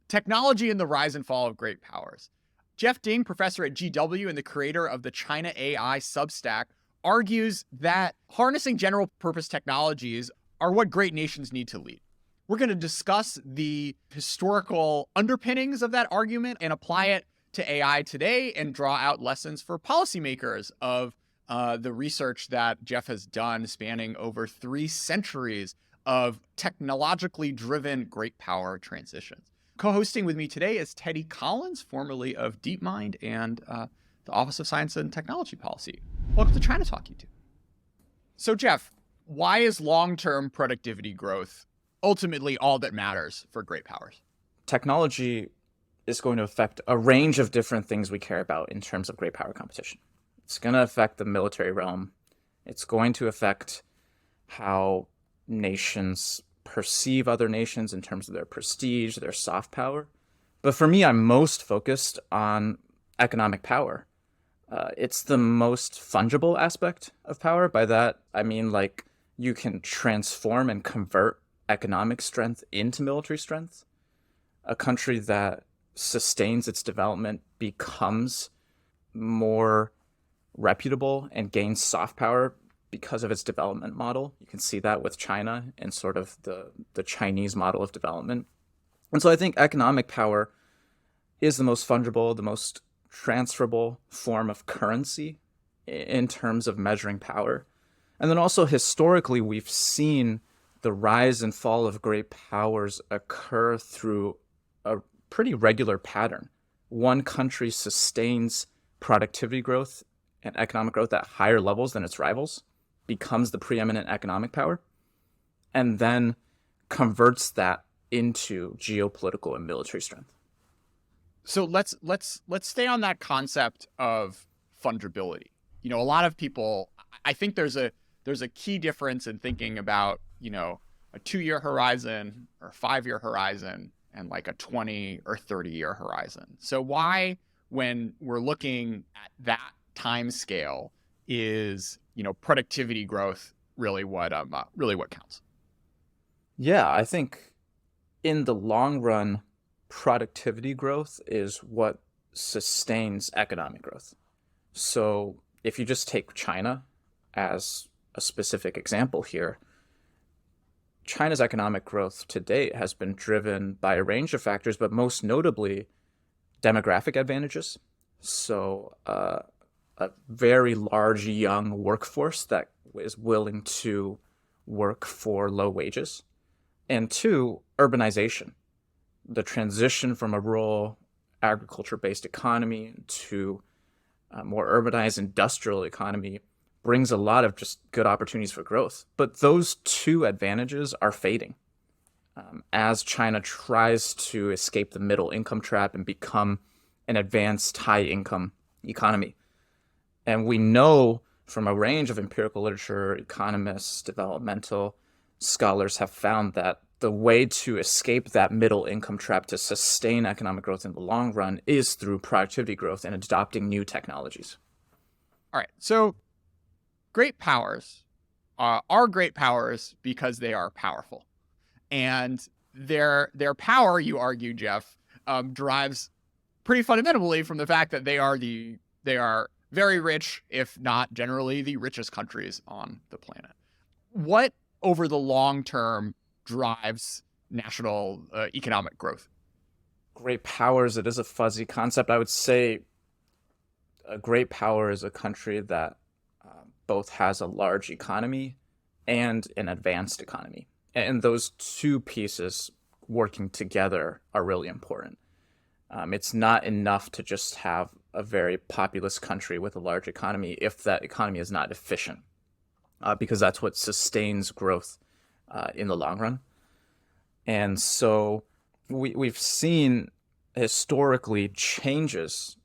Technology and the rise and fall of great powers. Jeff Ding, professor at GW and the creator of the China AI Substack, argues that harnessing general purpose technologies are what great nations need to lead. We're going to discuss the historical underpinnings of that argument and apply it to AI today and draw out lessons for policymakers of the research that Jeff has done spanning over 3 centuries of technologically driven great power transitions. Co-hosting with me today is Teddy Collins, formerly of DeepMind and the Office of Science and Technology Policy. Welcome to China Talk, you two. So Jeff, why is long-term productivity growth ultimately all that matters for great powers? Technology is going to affect a range of different things we care about in terms of great power competition. It's going to affect the military realm. It's going to affect how nations perceive other nations in terms of their prestige, their soft power. But for me, I'm most focused on economic power. It's the most fungible aspect of power. By that, I mean, like, you can transform and convert economic strength into military strength. A country that sustains its development becomes more reputable and gains soft power because of its development model. You can see that with China and sort of the Chinese model of development. And so I think economic power is the most fungible, the most transferable form of currency in terms of measuring power. And then also historically, we've seen the rise and fall of great powers occur through a pretty regular pattern. One country sustains productivity growth and economic growth at higher levels than its rivals, becomes the preeminent economic power, and then converts that into geopolitical and military strength. So let's stay on that concept of fungibility. You know, a lot of people, I think there's a key difference in thinking about, you know, a 2-year horizon or 5-year horizon and like a 20 or 30-year horizon. So why, when we're looking at that time scale, is, you know, productivity growth really what counts? Yeah, I think in the long run, productivity growth is what sustains economic growth. So if you just take China as a specific example here, China's economic growth to date has been driven by a range of factors, but most notably demographic advantages. So a very large young workforce that is willing to work for low wages. And 2, urbanization. The transition from a rural agriculture-based economy to a more urbanized industrial economy brings a lot of just good opportunities for growth. But those 2 advantages are fading as China tries to escape the middle income trap and become an advanced high-income economy. And we know from a range of empirical literature, economists, developmental scholars have found that the way to escape that middle income trap to sustain economic growth in the long run is through productivity growth and adopting new technologies. All right. So great powers are great powers because they are powerful. And their power, you argue, Jeff, derives pretty fundamentally from the fact that they are very rich, if not generally the richest countries on the planet. What, over the long term, drives national economic growth? Great powers, it is a fuzzy concept. I would say a great power is a country that both has a large economy and an advanced economy. And those 2 pieces working together are really important. It's not enough to just have a very populous country with a large economy if that economy is not efficient, because that's what sustains growth in the long run. And so we've seen historically changes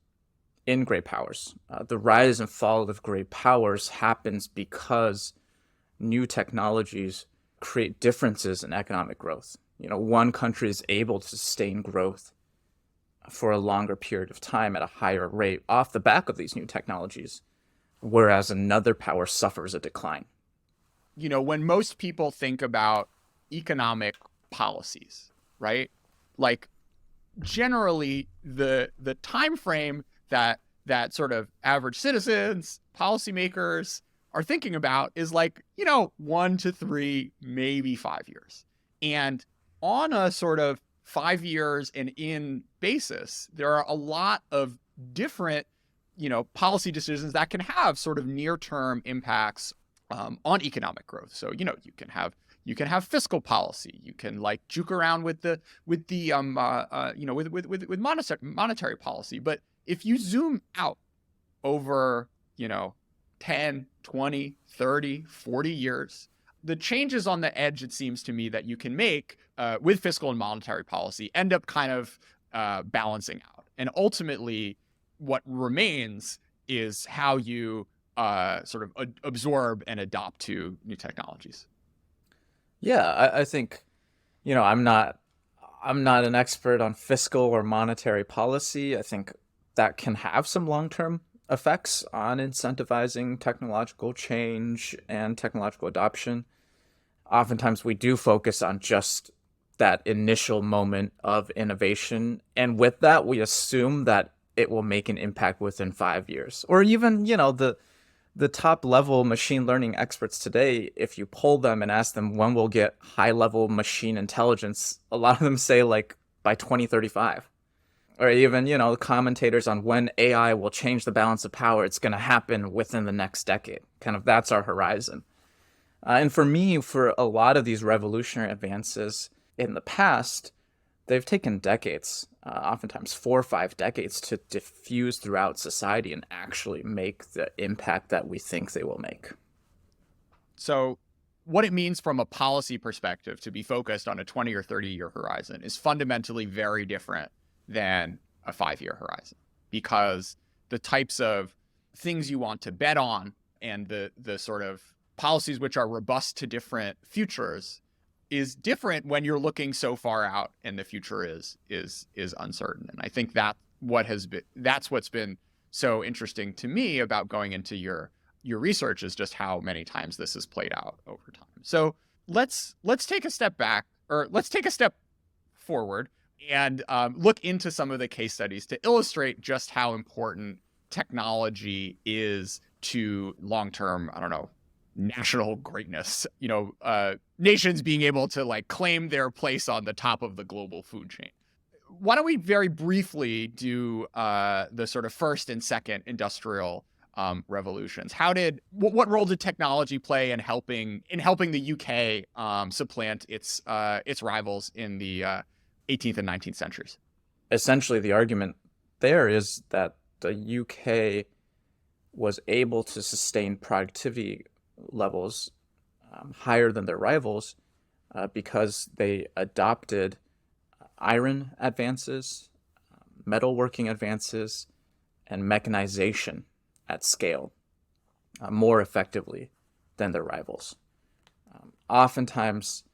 in great powers. The rise and fall of great powers happens because new technologies create differences in economic growth. You know, one country is able to sustain growth for a longer period of time at a higher rate off the back of these new technologies, whereas another power suffers a decline. You know, when most people think about economic policies, right? Like, generally the time frame that sort of average citizens, policymakers are thinking about is like, 1 to 3, maybe 5 years. And on a sort of 5 years and in basis, there are a lot of different, policy decisions that can have sort of near-term impacts on economic growth. So, you can have fiscal policy. You can like juke around with monetary policy. But if you zoom out over, 10, 20, 30, 40 years, the changes on the edge, it seems to me, that you can make with fiscal and monetary policy end up kind of balancing out. And ultimately, what remains is how you sort of absorb and adopt to new technologies. Yeah, I think, I'm not an expert on fiscal or monetary policy. I think that can have some long-term effects on incentivizing technological change and technological adoption. Oftentimes we do focus on just that initial moment of innovation, and with that we assume that it will make an impact within 5 years. Or even, the top level machine learning experts today, if you poll them and ask them when we'll get high level machine intelligence, a lot of them say like by 2035. Or even, the commentators on when AI will change the balance of power, it's going to happen within the next decade. Kind of that's our horizon. And for me, for a lot of these revolutionary advances in the past, they've taken decades, oftentimes 4 or 5 decades, to diffuse throughout society and actually make the impact that we think they will make. So what it means from a policy perspective to be focused on a 20 or 30-year horizon is fundamentally very different than a 5-year horizon, because the types of things you want to bet on and the sort of policies which are robust to different futures is different when you're looking so far out and the future is uncertain. And I think that's what's been so interesting to me about going into your research, is just how many times this has played out over time. So let's take a step back, or let's take a step forward and look into some of the case studies to illustrate just how important technology is to long-term, national greatness, nations being able to like claim their place on the top of the global food chain. Why don't we very briefly do the sort of first and second industrial revolutions? What role did technology play in helping the UK supplant its rivals in the 18th and 19th centuries? Essentially, the argument there is that the UK was able to sustain productivity levels higher than their rivals because they adopted iron advances, metalworking advances, and mechanization at scale more effectively than their rivals. Oftentimes,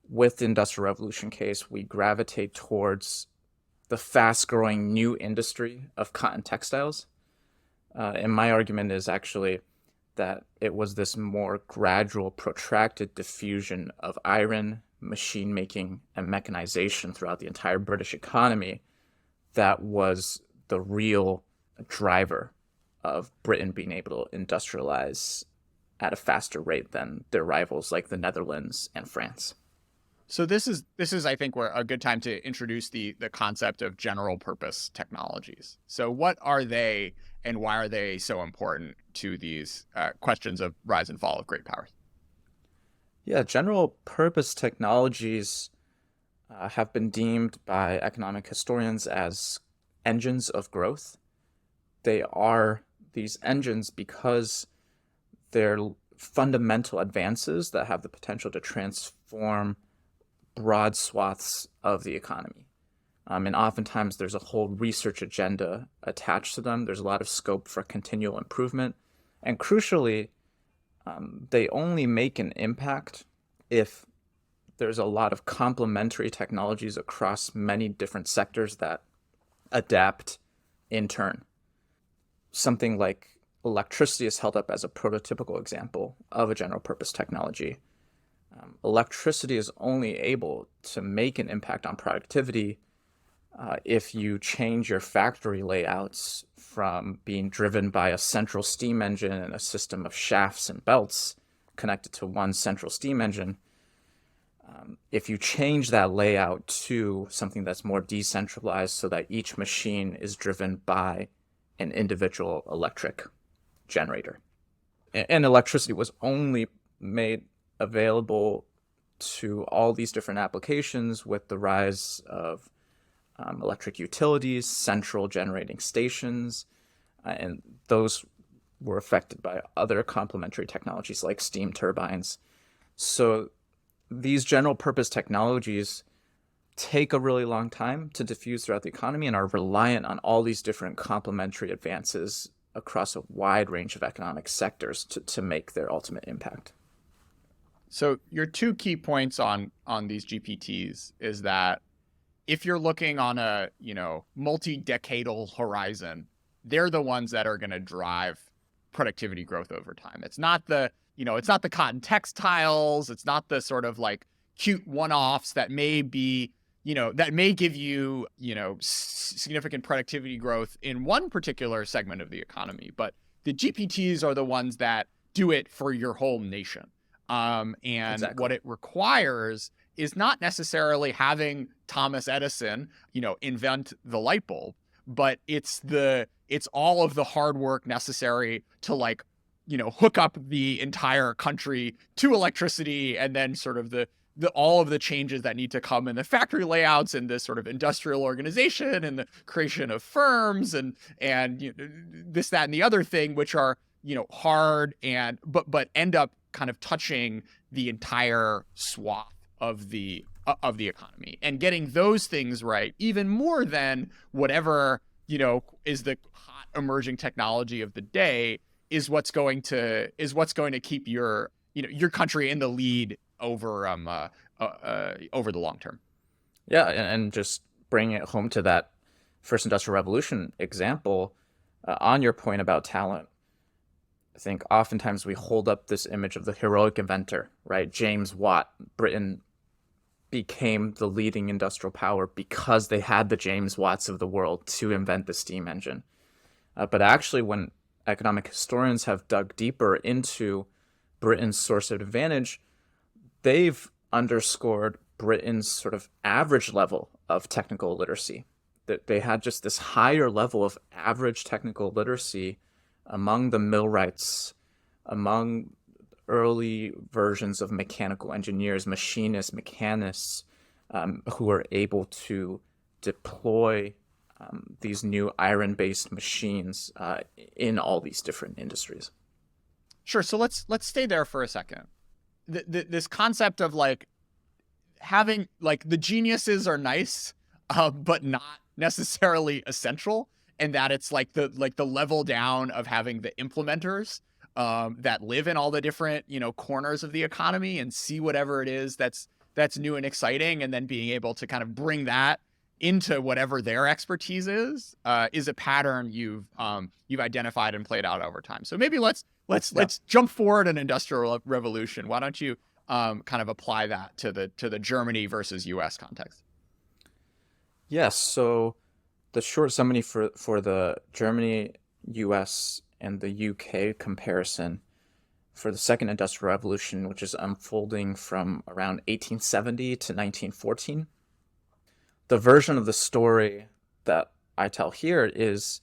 with the Industrial Revolution case, we gravitate towards the fast-growing new industry of cotton textiles. And my argument is actually that it was this more gradual, protracted diffusion of iron, machine making, and mechanization throughout the entire British economy that was the real driver of Britain being able to industrialize at a faster rate than their rivals like the Netherlands and France. So this is I think where a good time to introduce the concept of general purpose technologies. So what are they, and why are they so important to these questions of rise and fall of great powers? Yeah, general purpose technologies have been deemed by economic historians as engines of growth. They are these engines because they're fundamental advances that have the potential to transform broad swaths of the economy. And oftentimes there's a whole research agenda attached to them. There's a lot of scope for continual improvement. And crucially, they only make an impact if there's a lot of complementary technologies across many different sectors that adapt in turn. Something like electricity is held up as a prototypical example of a general purpose technology. Electricity is only able to make an impact on productivity If you change your factory layouts from being driven by a central steam engine and a system of shafts and belts connected to one central steam engine, if you change that layout to something that's more decentralized so that each machine is driven by an individual electric generator. And electricity was only made available to all these different applications with the rise of electric utilities, central generating stations, and those were affected by other complementary technologies like steam turbines. So these general purpose technologies take a really long time to diffuse throughout the economy and are reliant on all these different complementary advances across a wide range of economic sectors to make their ultimate impact. So your two key points on these GPTs is that if you're looking on a, multi-decadal horizon, they're the ones that are going to drive productivity growth over time. It's not the cotton textiles. It's not the sort of like cute one-offs that may be, that may give you, significant productivity growth in one particular segment of the economy. But the GPTs are the ones that do it for your whole nation. And Exactly. what it requires is not necessarily having Thomas Edison, invent the light bulb, but it's all of the hard work necessary to hook up the entire country to electricity, and then sort of the all of the changes that need to come in the factory layouts and this sort of industrial organization and the creation of firms and this, that, and the other thing, which are, hard and but end up kind of touching the entire swath of the economy, and getting those things right even more than whatever, is the hot emerging technology of the day is what's going to keep your country in the lead over the long term. Yeah, and just bringing it home to that first industrial revolution example, on your point about talent, I think oftentimes we hold up this image of the heroic inventor, right? James Watt. Britain became the leading industrial power because they had the James Watts of the world to invent the steam engine. But actually, when economic historians have dug deeper into Britain's source of advantage, they've underscored Britain's sort of average level of technical literacy. That they had just this higher level of average technical literacy among the millwrights, among early versions of mechanical engineers, machinists, mechanists, who are able to deploy these new iron-based machines in all these different industries. Sure. So let's stay there for a second. This concept of having the geniuses are nice, but not necessarily essential, and that it's the level down of having the implementers that live in all the different corners of the economy and see whatever it is that's new and exciting, and then being able to kind of bring that into whatever their expertise is a pattern you've identified and played out over time. So maybe let's jump forward an industrial revolution. Why don't you kind of apply that to the Germany versus US context? Yes. So the short summary for the Germany, US, and the UK comparison for the second industrial revolution, which is unfolding from around 1870 to 1914. The version of the story that I tell here is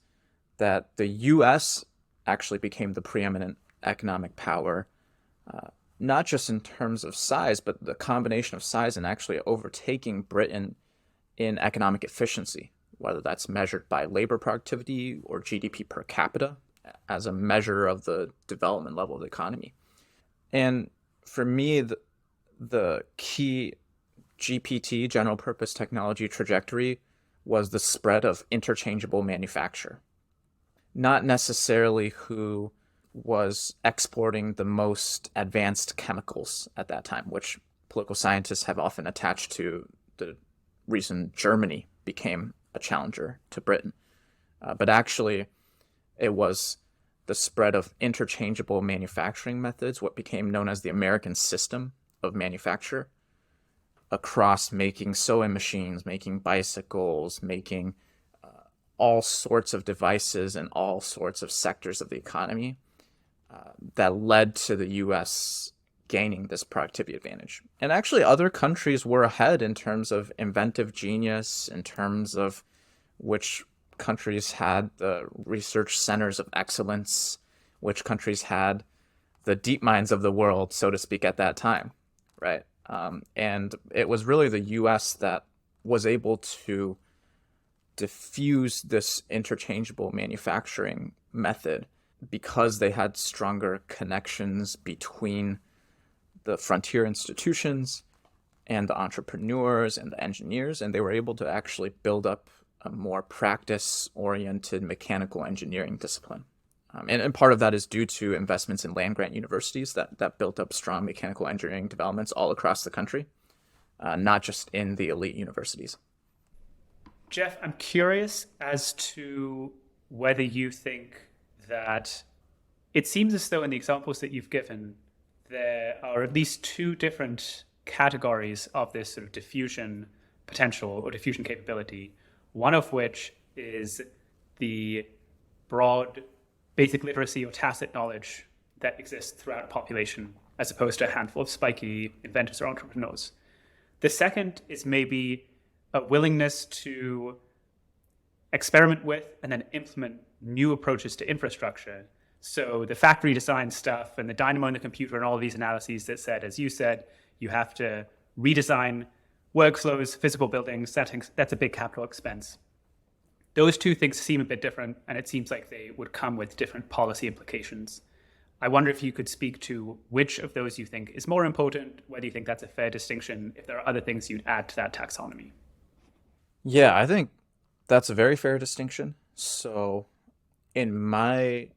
that the US actually became the preeminent economic power, not just in terms of size, but the combination of size and actually overtaking Britain in economic efficiency, whether that's measured by labor productivity or GDP per capita as a measure of the development level of the economy. And for me, the key GPT, general purpose technology trajectory, was the spread of interchangeable manufacture. Not necessarily who was exporting the most advanced chemicals at that time, which political scientists have often attached to the reason Germany became a challenger to Britain. But actually, it was the spread of interchangeable manufacturing methods, what became known as the American system of manufacture, across making sewing machines, making bicycles, making all sorts of devices in all sorts of sectors of the economy that led to the US gaining this productivity advantage. And actually, other countries were ahead in terms of inventive genius, in terms of which countries had the research centers of excellence, which countries had the deep minds of the world, so to speak, at that time, right? And it was really the US that was able to diffuse this interchangeable manufacturing method because they had stronger connections between the frontier institutions and the entrepreneurs and the engineers, and they were able to actually build up a more practice-oriented mechanical engineering discipline. And part of that is due to investments in land-grant universities that built up strong mechanical engineering developments all across the country, not just in the elite universities. Jeff, I'm curious as to whether you think that it seems as though in the examples that you've given, there are at least two different categories of this sort of diffusion potential or diffusion capability, one of which is the broad basic literacy or tacit knowledge that exists throughout a population, as opposed to a handful of spiky inventors or entrepreneurs. The second is maybe a willingness to experiment with and then implement new approaches to infrastructure. So the factory design stuff and the dynamo in the computer and all of these analyses that said, as you said, you have to redesign workflows, physical buildings, settings. That's a big capital expense. Those two things seem a bit different, and it seems like they would come with different policy implications. I wonder if you could speak to which of those you think is more important, whether you think that's a fair distinction, if there are other things you'd add to that taxonomy. Yeah, I think that's a very fair distinction. So in my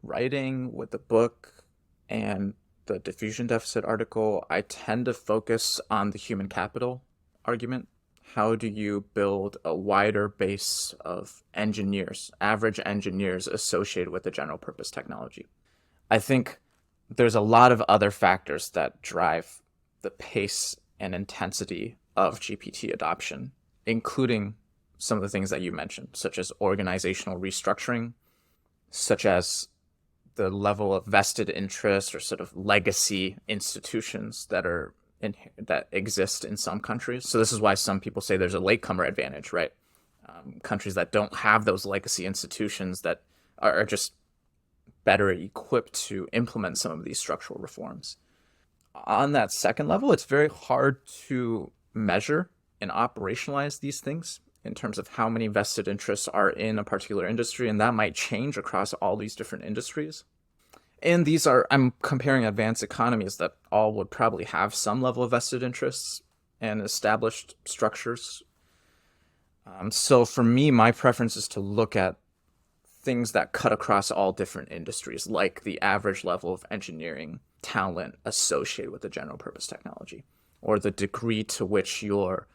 writing with the book and the diffusion deficit article, I tend to focus on the human capital argument. How do you build a wider base of engineers, average engineers associated with the general purpose technology? I think there's a lot of other factors that drive the pace and intensity of GPT adoption, including some of the things that you mentioned, such as organizational restructuring, such as the level of vested interest or sort of legacy institutions that exist in some countries. So this is why some people say there's a latecomer advantage, right? Countries that don't have those legacy institutions that are just better equipped to implement some of these structural reforms. On that second level, it's very hard to measure and operationalize these things in terms of how many vested interests are in a particular industry, and that might change across all these different industries. And these are, I'm comparing advanced economies that all would probably have some level of vested interests and established structures. So for me, my preference is to look at things that cut across all different industries, like the average level of engineering talent associated with the general purpose technology, or the degree to which your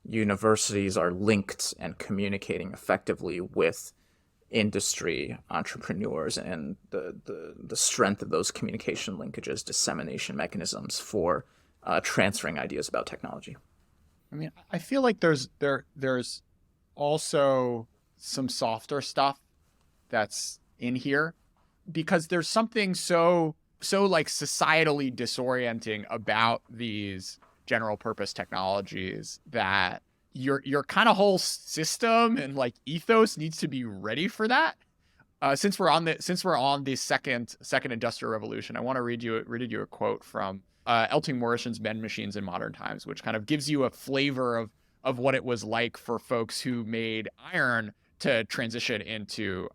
universities are linked and communicating effectively with industry entrepreneurs, and the strength of those communication linkages, dissemination mechanisms for transferring ideas about technology. I mean, I feel like there's also some softer stuff that's in here, because there's something so like societally disorienting about these general purpose technologies that your kind of whole system and like ethos needs to be ready for that. Since we're on the second industrial revolution, I want to read you a quote from Elting Morrison's Men, Machines, in Modern Times, which kind of gives you a flavor of what it was like for folks who made iron to transition into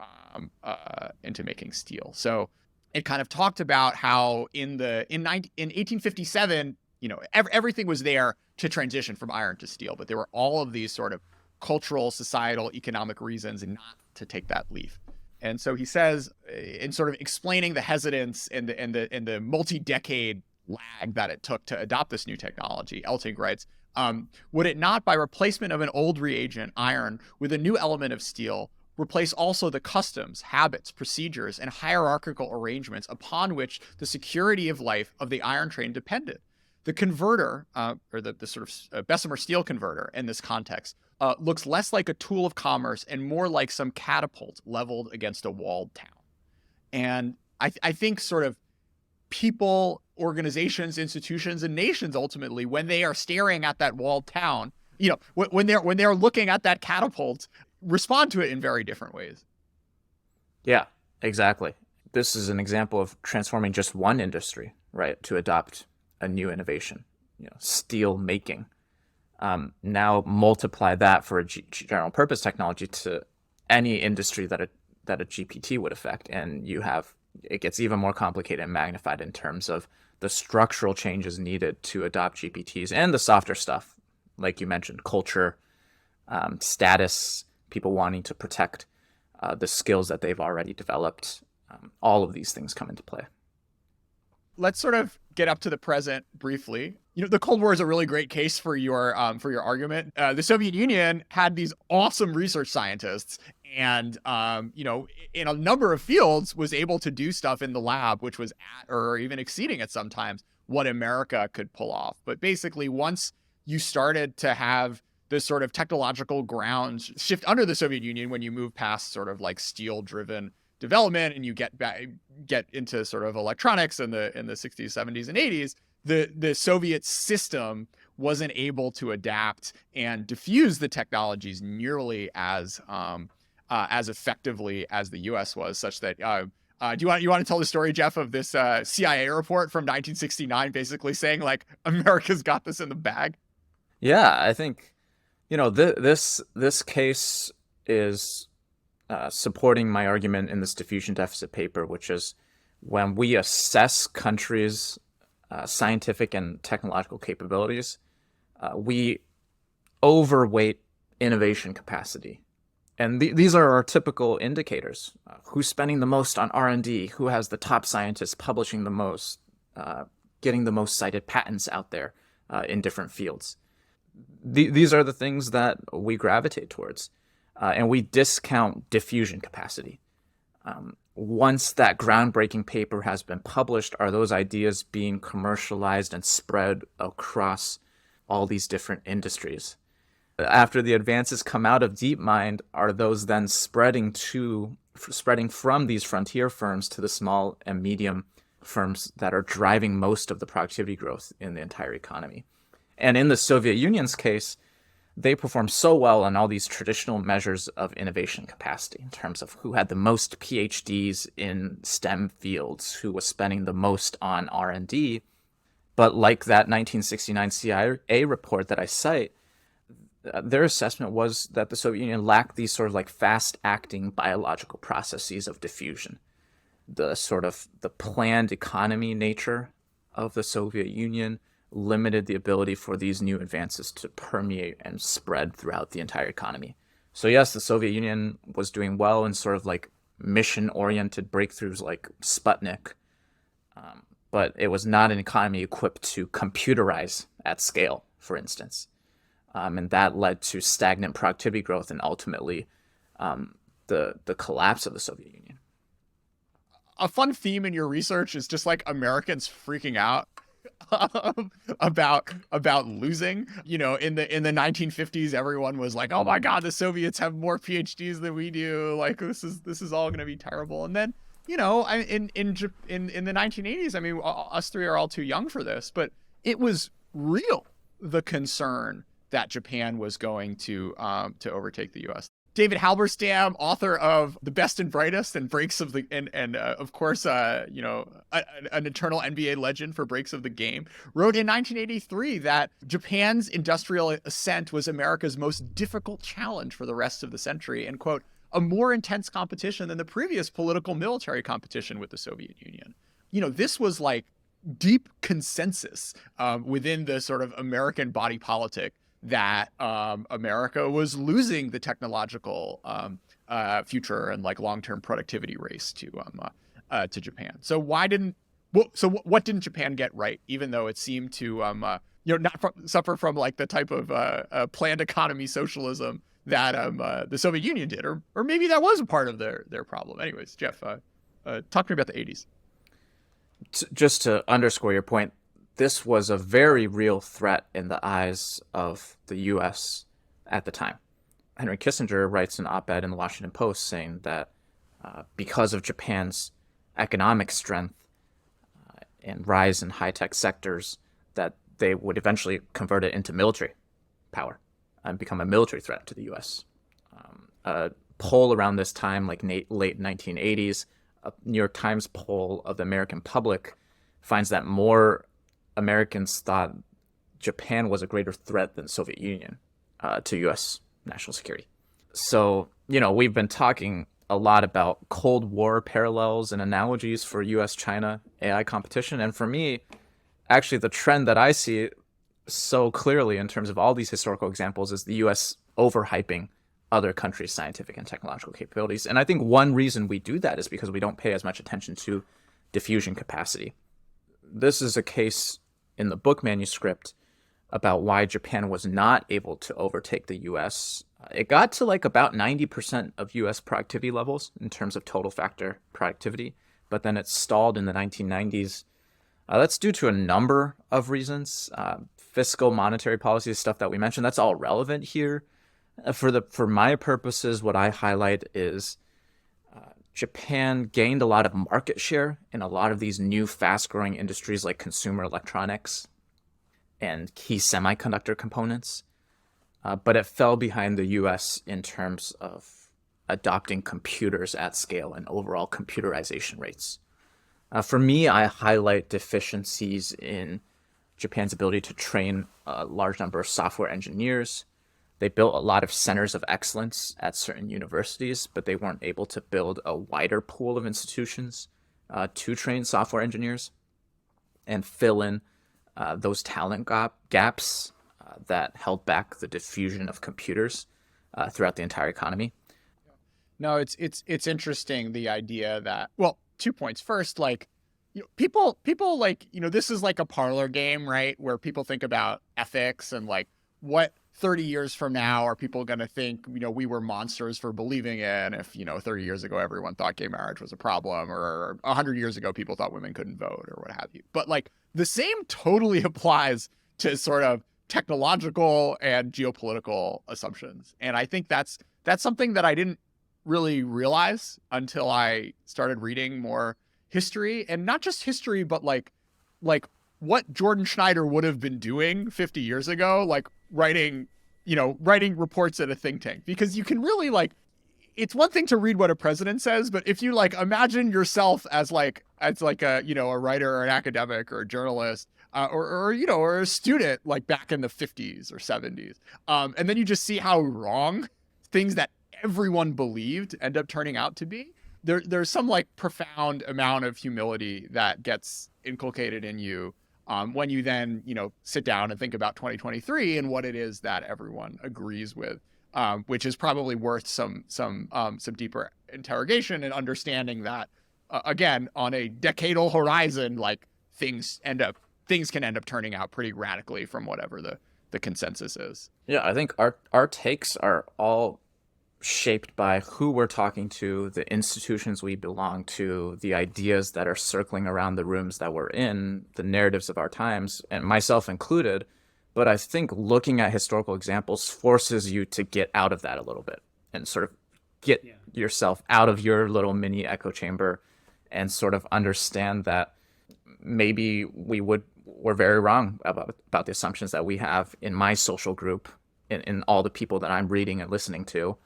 making steel. So it kind of talked about how in 1857, everything was there to transition from iron to steel, but there were all of these sort of cultural, societal, economic reasons not to take that leap. And so he says, in sort of explaining the hesitance and the multi-decade lag that it took to adopt this new technology, Elting writes, would it not, by replacement of an old reagent, iron, with a new element of steel, replace also the customs, habits, procedures, and hierarchical arrangements upon which the security of life of the iron train depended? The converter, or the sort of Bessemer steel converter in this context, looks less like a tool of commerce and more like some catapult leveled against a walled town. And I think sort of people, organizations, institutions, and nations ultimately, when they are staring at that walled town, when they're looking at that catapult, respond to it in very different ways. Yeah, exactly. This is an example of transforming just one industry, right, to adopt a new innovation, steel making. Now multiply that for a general purpose technology to any industry that a GPT would affect, and it gets even more complicated and magnified in terms of the structural changes needed to adopt GPTs and the softer stuff, like you mentioned, culture, status, people wanting to protect the skills that they've already developed. All of these things come into play. Let's sort of get up to the present briefly. The Cold War is a really great case for your argument. The Soviet Union had these awesome research scientists, and in a number of fields was able to do stuff in the lab, which was at or even exceeding at sometimes what America could pull off. But basically, once you started to have this sort of technological grounds shift under the Soviet Union, when you move past sort of like steel-driven development and you get into sort of electronics in the 60s, 70s, and 80s, the Soviet system wasn't able to adapt and diffuse the technologies nearly as effectively as the U.S. was, such that you want to tell the story, Jeff, of this CIA report from 1969, basically saying like America's got this in the bag? Yeah, I think this case is supporting my argument in this diffusion deficit paper, which is when we assess countries' scientific and technological capabilities, we overweight innovation capacity. And these are our typical indicators. Who's spending the most on R&D? Who has the top scientists publishing the most, getting the most cited patents out there in different fields? These are the things that we gravitate towards. And we discount diffusion capacity. Once that groundbreaking paper has been published, are those ideas being commercialized and spread across all these different industries? After the advances come out of DeepMind, are those then spreading from these frontier firms to the small and medium firms that are driving most of the productivity growth in the entire economy? And in the Soviet Union's case, they performed so well on all these traditional measures of innovation capacity in terms of who had the most PhDs in STEM fields, who was spending the most on R&D. But like that 1969 CIA report that I cite, their assessment was that the Soviet Union lacked these sort of like fast-acting biological processes of diffusion. The sort of the planned economy nature of the Soviet Union limited the ability for these new advances to permeate and spread throughout the entire economy. So yes, the Soviet Union was doing well in sort of like mission-oriented breakthroughs like Sputnik, but it was not an economy equipped to computerize at scale, for instance. And that led to stagnant productivity growth and ultimately the collapse of the Soviet Union. A fun theme in your research is just like Americans freaking out about losing. In the 1950s, everyone was like, "Oh my God, the Soviets have more PhDs than we do. Like this is all going to be terrible." And then, in the 1980s, I mean, us three are all too young for this, but it was real, the concern that Japan was going to overtake the U.S. David Halberstam, author of The Best and Brightest and Breaks of the and of course an eternal NBA legend for Breaks of the Game, wrote in 1983 that Japan's industrial ascent was America's most difficult challenge for the rest of the century, and quote, a more intense competition than the previous political military competition with the Soviet Union. This was like deep consensus within the sort of American body politic that America was losing the technological future and like long-term productivity race to Japan. So what didn't Japan get right, even though it seemed to suffer from like the type of planned economy socialism that the Soviet Union did, or maybe that was a part of their problem. Anyways, Jeff, talk to me about the 80s. Just to underscore your point, this was a very real threat in the eyes of the US at the time. Henry Kissinger writes an op-ed in the Washington Post saying that because of Japan's economic strength and rise in high-tech sectors, that they would eventually convert it into military power and become a military threat to the US. A poll around this time, like late 1980s, a New York Times poll of the American public finds that more Americans thought Japan was a greater threat than the Soviet Union to US national security. So, we've been talking a lot about Cold War parallels and analogies for US-China AI competition. And for me, actually, the trend that I see so clearly in terms of all these historical examples is the US overhyping other countries' scientific and technological capabilities. And I think one reason we do that is because we don't pay as much attention to diffusion capacity. This is a case in the book manuscript about why Japan was not able to overtake the US. It got to about 90% of US productivity levels in terms of total factor productivity, but then it stalled in the 1990s. That's due to a number of reasons. Fiscal, monetary policy, stuff that we mentioned, that's all relevant here. For my purposes, what I highlight is Japan gained a lot of market share in a lot of these new fast-growing industries like consumer electronics and key semiconductor components, but it fell behind the US in terms of adopting computers at scale and overall computerization rates. For me, I highlight deficiencies in Japan's ability to train a large number of software engineers. They built a lot of centers of excellence at certain universities, but they weren't able to build a wider pool of institutions to train software engineers and fill in those talent gaps that held back the diffusion of computers throughout the entire economy. No, it's interesting, the idea that, well, 2 points. First, people this is like a parlor game, right? Where people think about ethics and what 30 years from now are people going to think, we were monsters for believing in if, 30 years ago, everyone thought gay marriage was a problem, or 100 years ago, people thought women couldn't vote or what have you. But the same totally applies to sort of technological and geopolitical assumptions. And I think that's something that I didn't really realize until I started reading more history, and not just history, but like what Jordan Schneider would have been doing 50 years ago, writing reports at a think tank. Because you can really it's one thing to read what a president says, but if you imagine yourself as a writer or an academic or a journalist, or a student back in the 50s or 70s, and then you just see how wrong things that everyone believed end up turning out to be. There's some profound amount of humility that gets inculcated in you when you then sit down and think about 2023 and what it is that everyone agrees with, which is probably worth some deeper interrogation and understanding that again, on a decadal horizon, things can end up turning out pretty radically from whatever the consensus is. Yeah, I think our takes are all shaped by who we're talking to, the institutions we belong to, the ideas that are circling around the rooms that we're in, the narratives of our times, and myself included. But I think looking at historical examples forces you to get out of that a little bit and sort of get yourself out of your little mini echo chamber and sort of understand that maybe we're very wrong about the assumptions that we have in my social group, in all the people that I'm reading and listening to.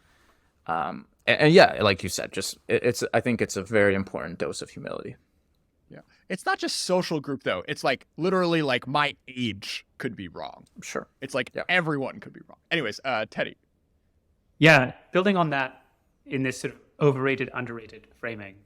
And yeah, like you said, I think it's a very important dose of humility. Yeah. It's not just social group though. It's literally my age could be wrong. Sure. It's everyone could be wrong. Anyways, Teddy. Yeah. Building on that in this sort of overrated, underrated framing.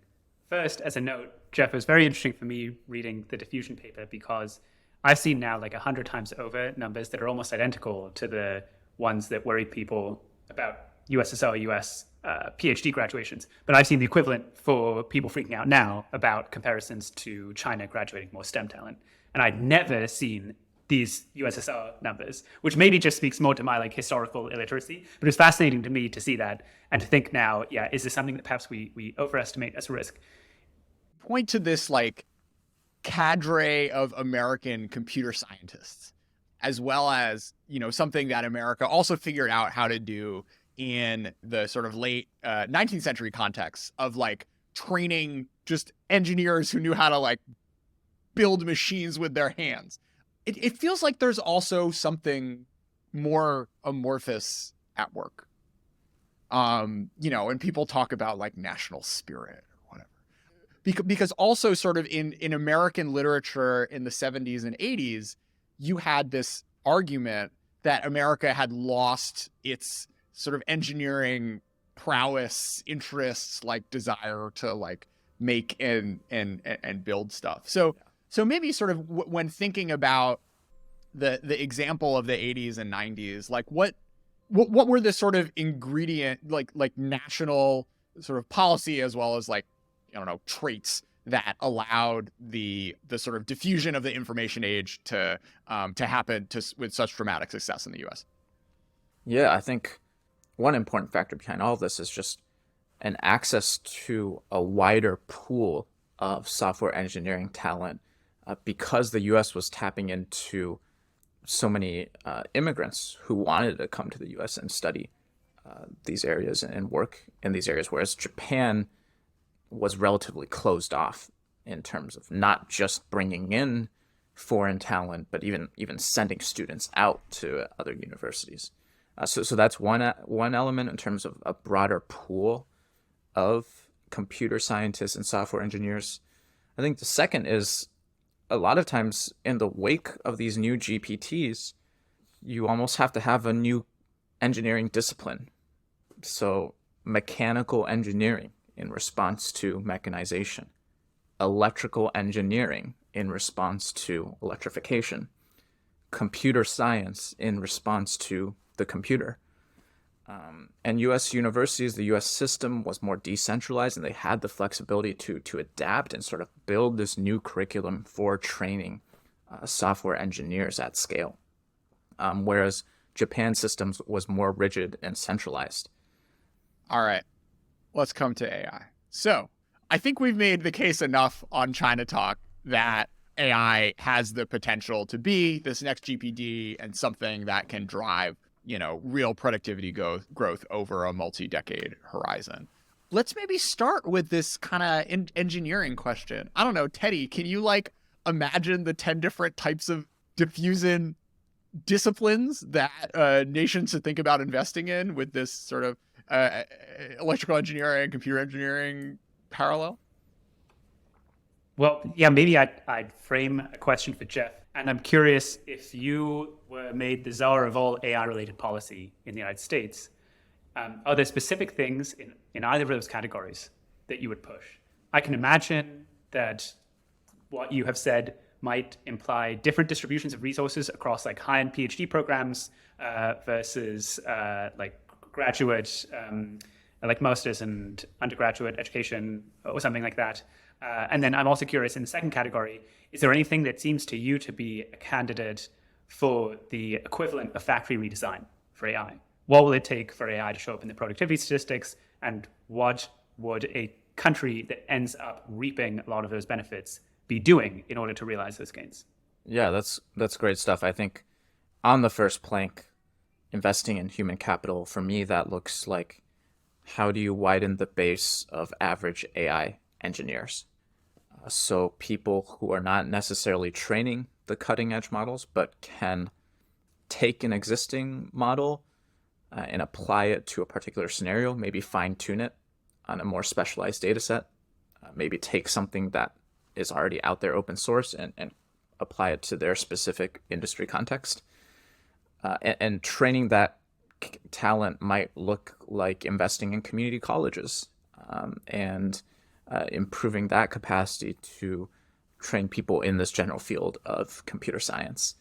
First, as a note, Jeff, it was very interesting for me reading the diffusion paper because I've seen now 100 times over numbers that are almost identical to the ones that worry people about USSR, US PhD graduations. But I've seen the equivalent for people freaking out now about comparisons to China graduating more STEM talent. And I'd never seen these USSR numbers, which maybe just speaks more to my historical illiteracy. But it's fascinating to me to see that and to think now, is this something that perhaps we overestimate as a risk? Point to this cadre of American computer scientists, as well as, something that America also figured out how to do in the sort of late 19th century context of like training just engineers who knew how to like build machines with their hands. It feels like there's also something more amorphous at work. And people talk about like national spirit or whatever. Because also sort of in American literature in the 70s and 80s, you had this argument that America had lost its sort of engineering prowess, interests, like desire to like make and build stuff. So maybe sort of when thinking about the example of the 80s and 90s, like what were the sort of ingredient, like national sort of policy, as well as like, I don't know, traits that allowed the sort of diffusion of the information age to happen with such dramatic success in the US? Yeah, I think one important factor behind all of this is just an access to a wider pool of software engineering talent, because the US was tapping into so many immigrants who wanted to come to the US and study these areas and work in these areas, whereas Japan was relatively closed off in terms of not just bringing in foreign talent, but even sending students out to other universities. So that's one element in terms of a broader pool of computer scientists and software engineers. I think the second is a lot of times in the wake of these new GPTs, you almost have to have a new engineering discipline. So mechanical engineering in response to mechanization, electrical engineering in response to electrification, computer science in response to the computer. And US universities, the US system was more decentralized, and they had the flexibility to adapt and sort of build this new curriculum for training software engineers at scale. Whereas Japan's systems was more rigid and centralized. All right, let's come to AI. So I think we've made the case enough on China Talk that AI has the potential to be this next GPD and something that can drive, real productivity growth over a multi-decade horizon. Let's maybe start with this kind of engineering question. I don't know, Teddy, can you like imagine the 10 different types of diffusion disciplines that nations should think about investing in with this sort of electrical engineering, computer engineering parallel? Well, yeah, maybe I'd frame a question for Jeff. And I'm curious, if you were made the czar of all AI-related policy in the United States, are there specific things in either of those categories that you would push? I can imagine that what you have said might imply different distributions of resources across like high-end PhD programs versus like graduate, like master's and undergraduate education or something like that. And then I'm also curious, in the second category, is there anything that seems to you to be a candidate for the equivalent of factory redesign for AI? What will it take for AI to show up in the productivity statistics? And what would a country that ends up reaping a lot of those benefits be doing in order to realize those gains? Yeah, that's great stuff. I think on the first plank, investing in human capital, for me, that looks like how do you widen the base of average AI engineers? So people who are not necessarily training the cutting edge models, but can take an existing model and apply it to a particular scenario, maybe fine tune it on a more specialized data set, maybe take something that is already out there open source and apply it to their specific industry context. And training that talent might look like investing in community colleges and improving that capacity to train people in this general field of computer science.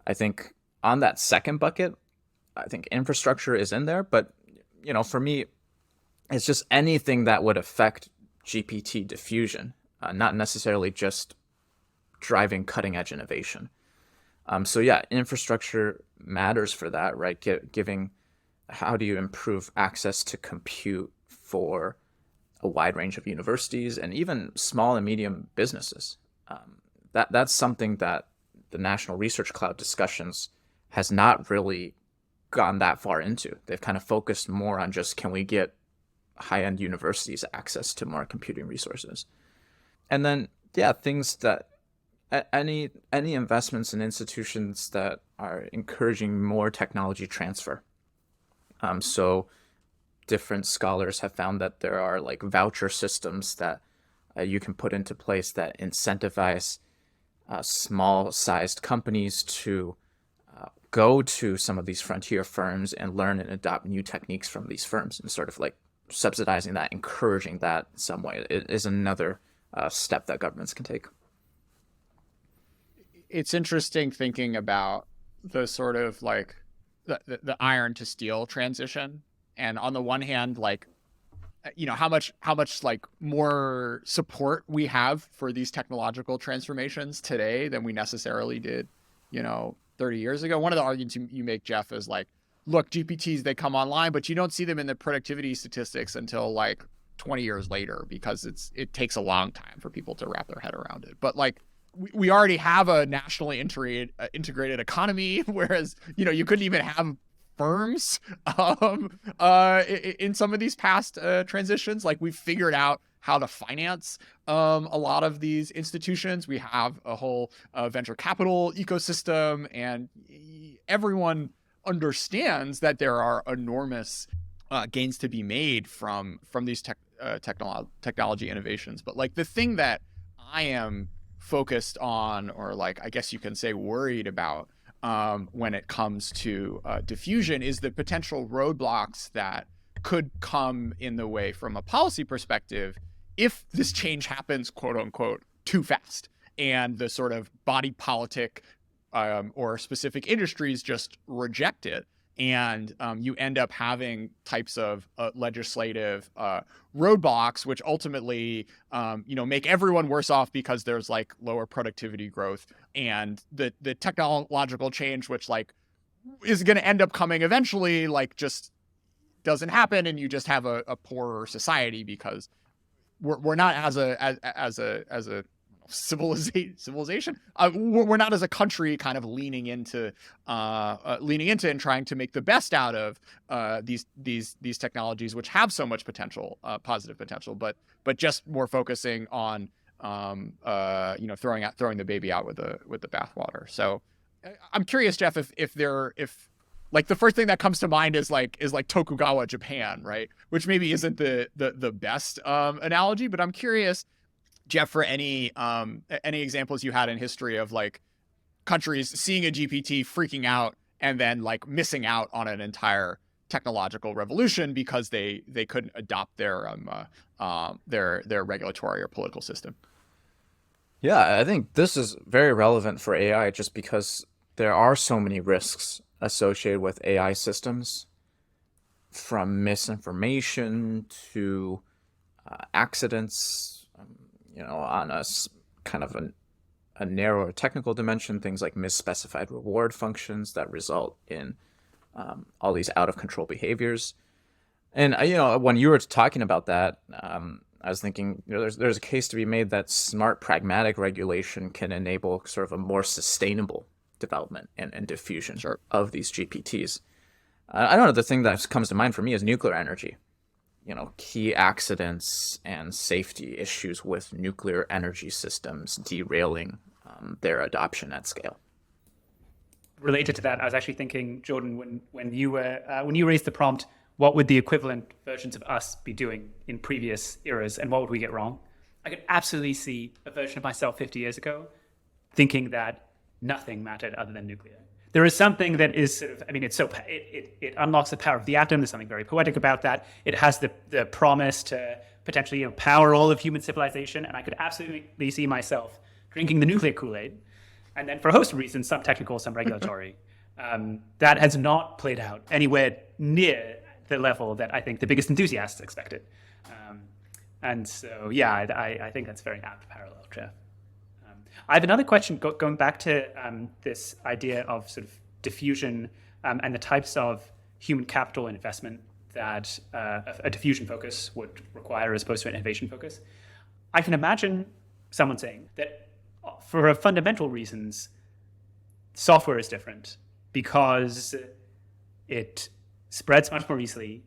I think on that second bucket, I think infrastructure is in there, but for me, it's just anything that would affect GPT diffusion, not necessarily just driving cutting edge innovation. So yeah, infrastructure matters for that, right? Giving, how do you improve access to compute for a wide range of universities and even small and medium businesses? that's something that the National Research Cloud discussions has not really gone that far into. They've kind of focused more on just, can we get high-end universities access to more computing resources? And then, yeah, things that any investments in institutions that are encouraging more technology transfer. So different scholars have found that there are like voucher systems that you can put into place that incentivize small-sized companies to go to some of these frontier firms and learn and adopt new techniques from these firms, and sort of like subsidizing that, encouraging that in some way. It is another step that governments can take. It's interesting thinking about the sort of like the iron to steel transition. And on the one hand, like, how much like more support we have for these technological transformations today than we necessarily did, 30 years ago. One of the arguments you make, Jeff, is like, look, GPTs, they come online, but you don't see them in the productivity statistics until like 20 years later, because it takes a long time for people to wrap their head around it. But like, we already have a nationally integrated economy, whereas, you couldn't even have firms in some of these past transitions. Like, we've figured out how to finance a lot of these institutions. We have a whole venture capital ecosystem, and everyone understands that there are enormous gains to be made from these technology innovations. But like, the thing that I am focused on, or like, I guess you can say worried about, when it comes to diffusion, is the potential roadblocks that could come in the way from a policy perspective if this change happens, quote unquote, too fast, and the sort of body politic or specific industries just reject it. And you end up having types of legislative roadblocks, which ultimately, make everyone worse off, because there's like lower productivity growth, and the technological change, which like is going to end up coming eventually, like just doesn't happen, and you just have a poorer society, because we're not as a civilization. We're not as a country kind of leaning into and trying to make the best out of these technologies, which have so much potential, positive potential, but just more focusing on throwing the baby out with the bathwater. So I'm curious, Jeff, if like the first thing that comes to mind is like Tokugawa Japan, right? Which maybe isn't the best analogy, but I'm curious, Jeff, for any examples you had in history of like countries seeing a GPT, freaking out, and then like missing out on an entire technological revolution because they couldn't adopt their regulatory or political system. Yeah, I think this is very relevant for AI, just because there are so many risks associated with AI systems, from misinformation to accidents, on a kind of a narrower technical dimension, things like misspecified reward functions that result in all these out of control behaviors. And when you were talking about that, I was thinking, there's a case to be made that smart, pragmatic regulation can enable sort of a more sustainable development and diffusion of these GPTs. I don't know, the thing that comes to mind for me is nuclear energy. Key accidents and safety issues with nuclear energy systems derailing their adoption at scale. Related to that, I was actually thinking, Jordan, when you raised the prompt, what would the equivalent versions of us be doing in previous eras, and what would we get wrong? I could absolutely see a version of myself 50 years ago thinking that nothing mattered other than nuclear. There is something that is sort of, it unlocks the power of the atom. There's something very poetic about that. It has the promise to potentially power all of human civilization, and I could absolutely see myself drinking the nuclear Kool-Aid. And then for a host of reasons, some technical, some regulatory, that has not played out anywhere near the level that I think the biggest enthusiasts expected. And so, yeah, I think that's a very apt parallel, Jeff. I have another question going back to this idea of sort of diffusion and the types of human capital investment that a diffusion focus would require as opposed to an innovation focus. I can imagine someone saying that for fundamental reasons, software is different because it spreads much more easily.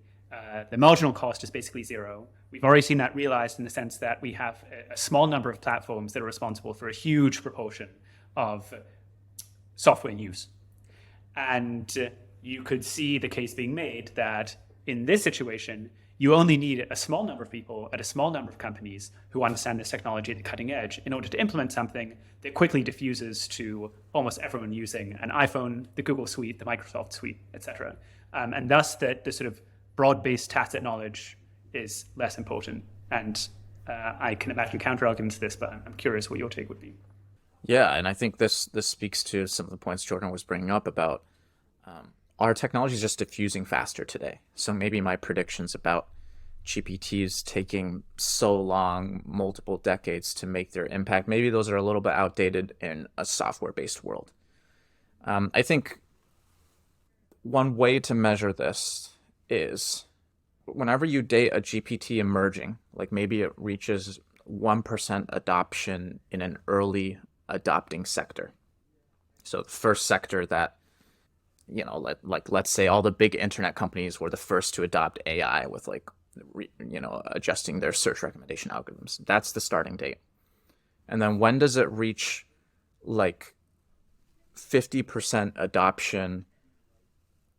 The marginal cost is basically zero. We've already seen that realized in the sense that we have a small number of platforms that are responsible for a huge proportion of software use. And you could see the case being made that in this situation, you only need a small number of people at a small number of companies who understand this technology at the cutting edge in order to implement something that quickly diffuses to almost everyone using an iPhone, the Google suite, the Microsoft suite, etc. And thus the sort of broad-based tacit knowledge is less important. And I can imagine counter-arguments to this, but I'm curious what your take would be. Yeah, and I think this speaks to some of the points Jordan was bringing up about our technology is just diffusing faster today. So maybe my predictions about GPTs taking so long, multiple decades to make their impact, maybe those are a little bit outdated in a software-based world. I think one way to measure this is whenever you date a GPT emerging, like maybe it reaches 1% adoption in an early adopting sector. So the first sector that, let's say all the big internet companies were the first to adopt AI with adjusting their search recommendation algorithms. That's the starting date. And then when does it reach 50% adoption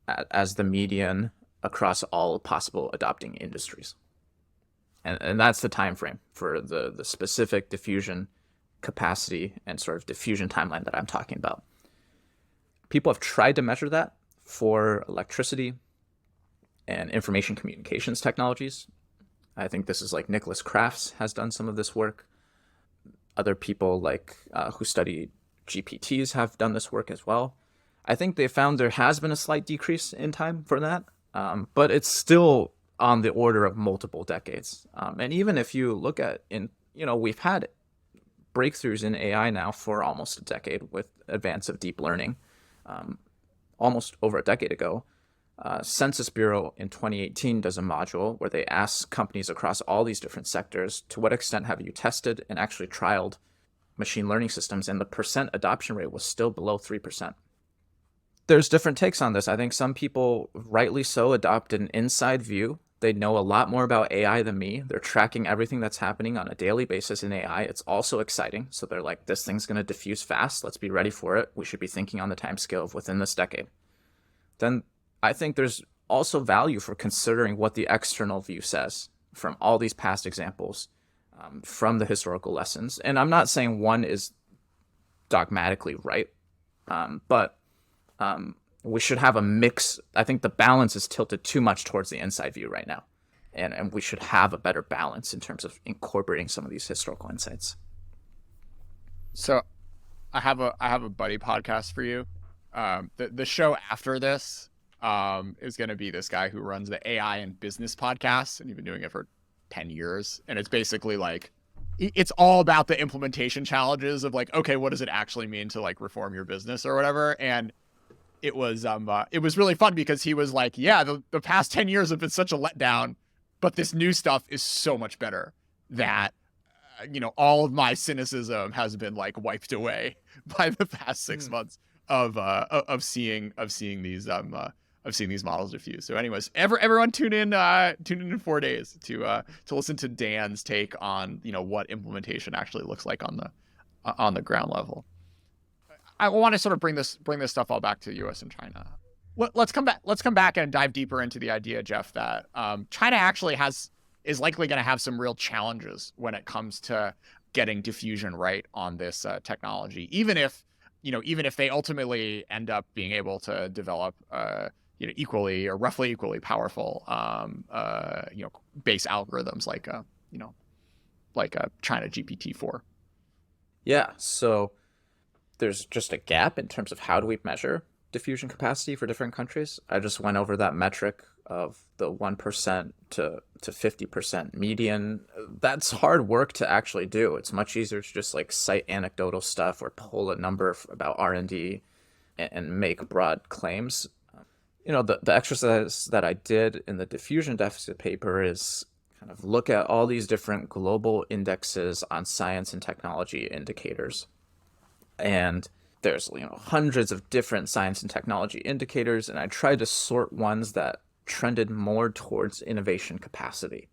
as the median across all possible adopting industries? And that's the time frame for the specific diffusion capacity and sort of diffusion timeline that I'm talking about. People have tried to measure that for electricity and information communications technologies. I think this is Nicholas Crafts has done some of this work. Other people who study GPTs have done this work as well. I think they found there has been a slight decrease in time for that, but it's still on the order of multiple decades. And even if you look at we've had breakthroughs in AI now for almost a decade with advance of deep learning. Almost over a decade ago, Census Bureau in 2018 does a module where they ask companies across all these different sectors, to what extent have you tested and actually trialed machine learning systems? And the percent adoption rate was still below 3%. There's different takes on this. I think some people, rightly so, adopt an inside view. They know a lot more about AI than me. They're tracking everything that's happening on a daily basis in AI. It's also exciting. So they're like, this thing's going to diffuse fast. Let's be ready for it. We should be thinking on the timescale of within this decade. Then I think there's also value for considering what the external view says from all these past examples, from the historical lessons. And I'm not saying one is dogmatically right, but we should have a mix. I think the balance is tilted too much towards the inside view right now. And we should have a better balance in terms of incorporating some of these historical insights. So I have a buddy podcast for you. The show after this is going to be this guy who runs the AI and business podcast, and he's been doing it for 10 years. And it's basically it's all about the implementation challenges of okay, what does it actually mean to reform your business or whatever. And it was really fun because he was the past 10 years have been such a letdown, but this new stuff is so much better that all of my cynicism has been wiped away by the past 6 months of seeing these models diffuse. So anyways, everyone tune in 4 days to listen to Dan's take on what implementation actually looks like on the ground level. I want to sort of bring this stuff all back to the U.S. and China. Let's come back and dive deeper into the idea, Jeff, that China actually is likely going to have some real challenges when it comes to getting diffusion right on this technology. Even if they ultimately end up being able to develop equally or roughly equally powerful base algorithms like China GPT-4. Yeah. So there's just a gap in terms of how do we measure diffusion capacity for different countries. I just went over that metric of the 1% to 50% median. That's hard work to actually do. It's much easier to just cite anecdotal stuff or pull a number about R&D and make broad claims. The exercise that I did in the diffusion deficit paper is kind of look at all these different global indexes on science and technology indicators And there's hundreds of different science and technology indicators, and I tried to sort ones that trended more towards innovation capacity.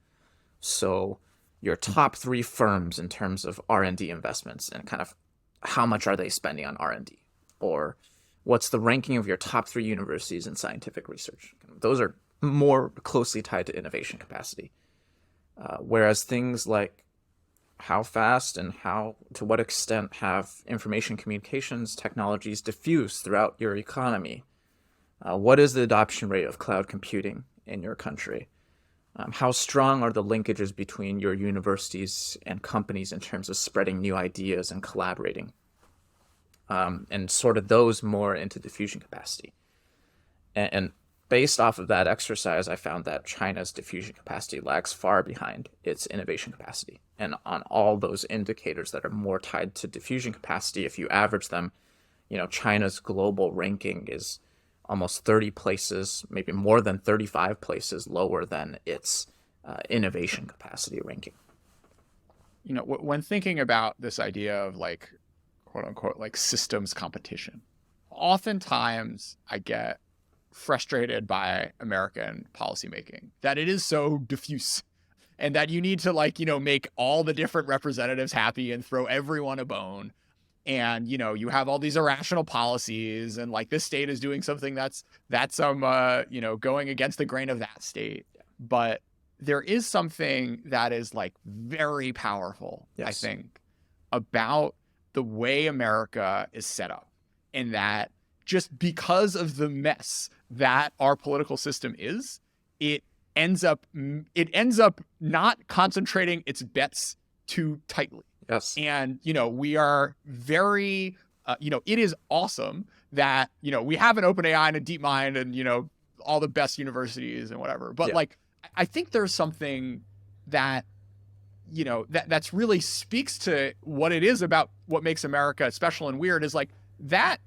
So your top 3 firms in terms of R&D investments, and kind of how much are they spending on R&D, or what's the ranking of your top 3 universities in scientific research. Those are more closely tied to innovation capacity. Whereas things like how fast and to what extent have information communications technologies diffused throughout your economy? What is the adoption rate of cloud computing in your country? How strong are the linkages between your universities and companies in terms of spreading new ideas and collaborating? And sort of those more into diffusion capacity. And based off of that exercise, I found that China's diffusion capacity lags far behind its innovation capacity. And on all those indicators that are more tied to diffusion capacity, if you average them, China's global ranking is almost 30 places, maybe more than 35 places lower than its innovation capacity ranking. When thinking about this idea of like, quote unquote, like systems competition, oftentimes I get frustrated by American policymaking that it is so diffuse, and that you need to make all the different representatives happy and throw everyone a bone. And, you have all these irrational policies, and like this state is doing something that's going against the grain of that state. But there is something that is like very powerful, yes, I think, about the way America is set up, and that just because of the mess that our political system is, it ends up not concentrating its bets too tightly. Yes. And, we are very, it is awesome that, we have an OpenAI and a DeepMind and, all the best universities and whatever. But I think there's something that, that's really speaks to what it is about what makes America special and weird, is like that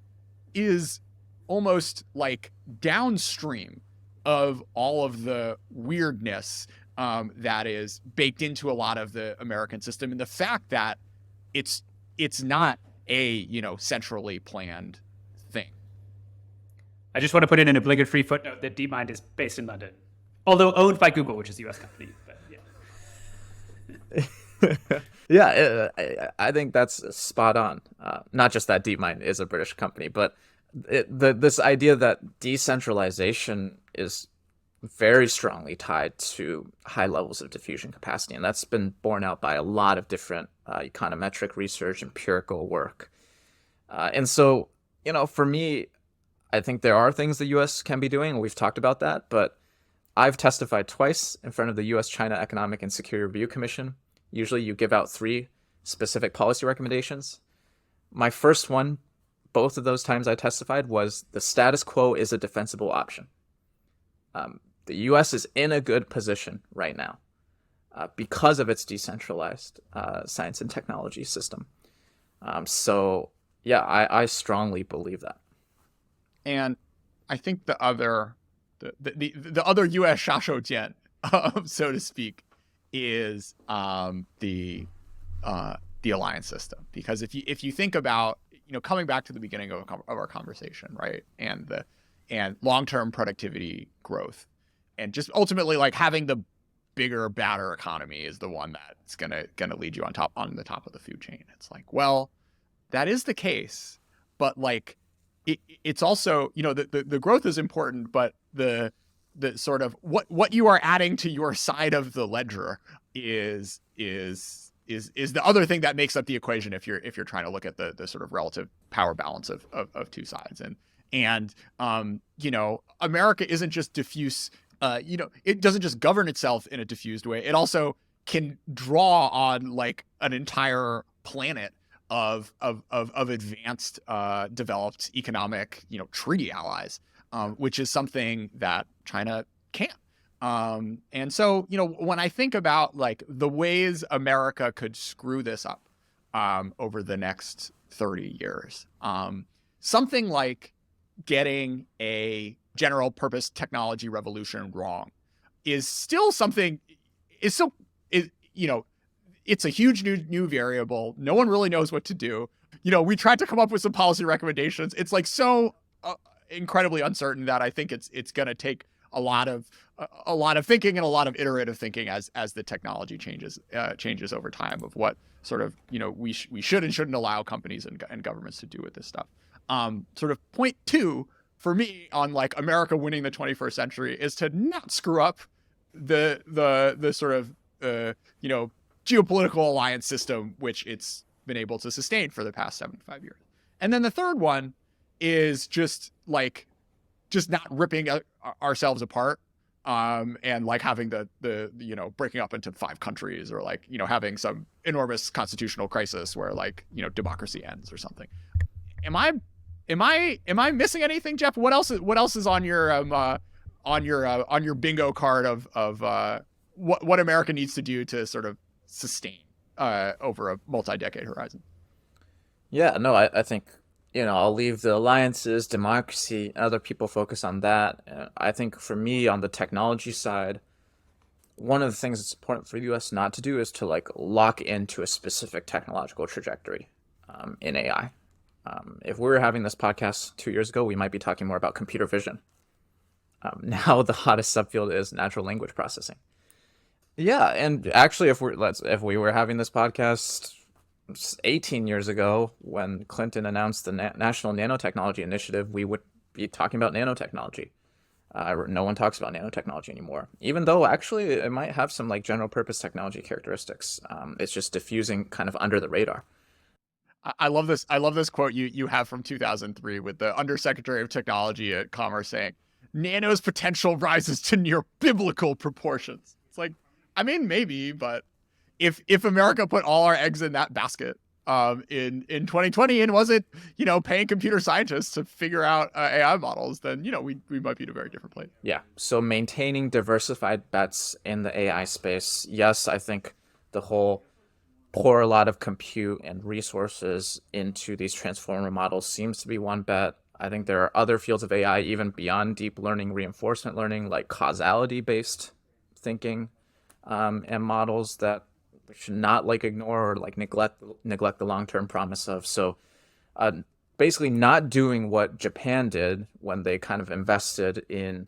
is almost like downstream of all of the weirdness that is baked into a lot of the American system, and the fact that it's not a centrally planned thing. I just want to put in an obligatory footnote that DeepMind is based in London, although owned by Google, which is a US company. But yeah, I think that's spot on. Not just that DeepMind is a British company, but this idea that decentralization is very strongly tied to high levels of diffusion capacity, and that's been borne out by a lot of different econometric research, empirical work. And so, for me, I think there are things the U.S. can be doing, and we've talked about that, but I've testified twice in front of the U.S.-China Economic and Security Review Commission. Usually you give out 3 specific policy recommendations. My first one, both of those times I testified, was the status quo is a defensible option. The U.S. is in a good position right now because of its decentralized science and technology system. So, yeah, I strongly believe that. And I think the other U.S. 杀手锏, so to speak, is the alliance system. Because if you think about, coming back to the beginning of our conversation, right, and long-term productivity growth, and just ultimately like having the bigger, badder economy is the one that's gonna lead you on the top of the food chain. It's like, well, that is the case, but like it's also, the growth is important, but the sort of what you are adding to your side of the ledger is the other thing that makes up the equation if you're trying to look at the sort of relative power balance of two sides. And America isn't just diffuse. It doesn't just govern itself in a diffused way. It also can draw on like an entire planet of advanced, developed economic, treaty allies, which is something that China can't. And so, when I think about like the ways America could screw this up over the next 30 years, something like getting a general purpose technology revolution wrong is still something, it's a huge new variable. No one really knows what to do, we tried to come up with some policy recommendations. It's like so incredibly uncertain that I think it's going to take a lot of thinking and a lot of iterative thinking as the technology changes over time of what sort of we should and shouldn't allow companies and governments to do with this stuff. Sort of point two for me on like America winning the 21st century is to not screw up the sort of geopolitical alliance system which it's been able to sustain for the past 75 years. And then the third one is just not ripping ourselves apart and like having the breaking up into 5 countries or like having some enormous constitutional crisis where like democracy ends or something. Am I missing anything, Jeff? What else is on your bingo card of what America needs to do to sort of sustain over a multi-decade horizon? Yeah, no, I think I'll leave the alliances, democracy, other people focus on that. I think for me on the technology side, one of the things that's important for the U.S. not to do is to like lock into a specific technological trajectory in AI. If we were having this podcast 2 years ago, we might be talking more about computer vision. Now the hottest subfield is natural language processing. Yeah, and actually, if we were having this podcast 18 years ago, when Clinton announced the National Nanotechnology Initiative, we would be talking about nanotechnology. No one talks about nanotechnology anymore, even though actually it might have some like general purpose technology characteristics. It's just diffusing kind of under the radar. I love this. I love this quote you have from 2003 with the Undersecretary of Technology at Commerce saying, "Nano's potential rises to near biblical proportions." It's like, I mean, maybe, but if America put all our eggs in that basket in 2020 and wasn't paying computer scientists to figure out AI models, then we might be in a very different place. Yeah. So maintaining diversified bets in the AI space. Yes, I think the whole pour a lot of compute and resources into these transformer models seems to be one bet. I think there are other fields of AI, even beyond deep learning, reinforcement learning, like causality-based thinking and models that we should not like ignore or like neglect the long-term promise of. So basically not doing what Japan did when they kind of invested in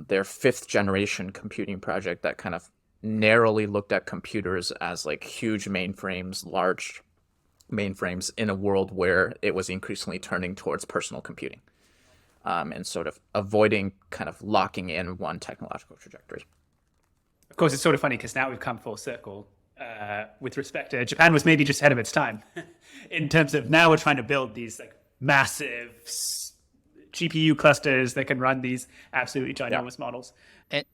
their 5th generation computing project that kind of narrowly looked at computers as like huge mainframes, large mainframes in a world where it was increasingly turning towards personal computing and sort of avoiding kind of locking in one technological trajectory. Of course, it's sort of funny because now we've come full circle with respect to Japan was maybe just ahead of its time in terms of now we're trying to build these like massive GPU clusters that can run these absolutely ginormous models. And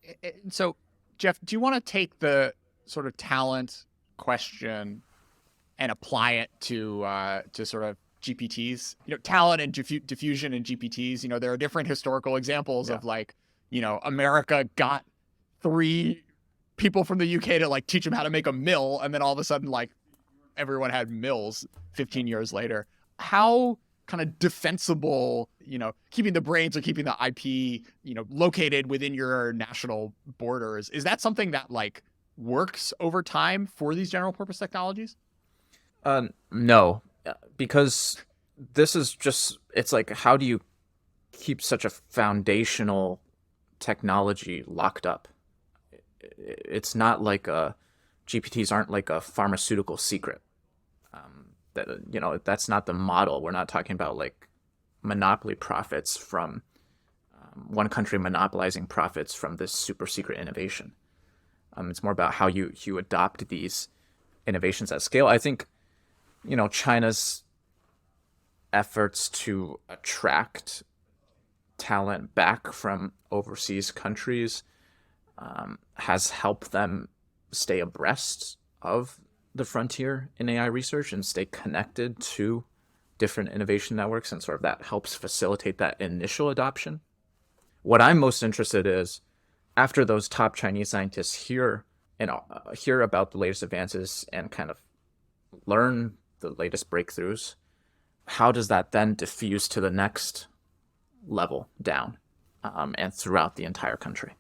so, Jeff, do you want to take the sort of talent question and apply it to sort of GPTs? Talent and diffusion and GPTs. There are different historical examples of like, America got 3 people from the UK to like teach them how to make a mill, and then all of a sudden like everyone had mills 15 years later. How kind of defensible, keeping the brains or keeping the IP, located within your national borders, is that something that like works over time for these general purpose technologies? No, because this is just, it's like, how do you keep such a foundational technology locked up? It's not like GPTs aren't like a pharmaceutical secret. That's not the model. We're not talking about like monopoly profits from one country monopolizing profits from this super secret innovation. It's more about how you adopt these innovations at scale. I think, China's efforts to attract talent back from overseas countries has helped them stay abreast of the frontier in AI research and stay connected to different innovation networks, and sort of that helps facilitate that initial adoption. What I'm most interested in is after those top Chinese scientists hear about the latest advances and kind of learn the latest breakthroughs, how does that then diffuse to the next level down and throughout the entire country?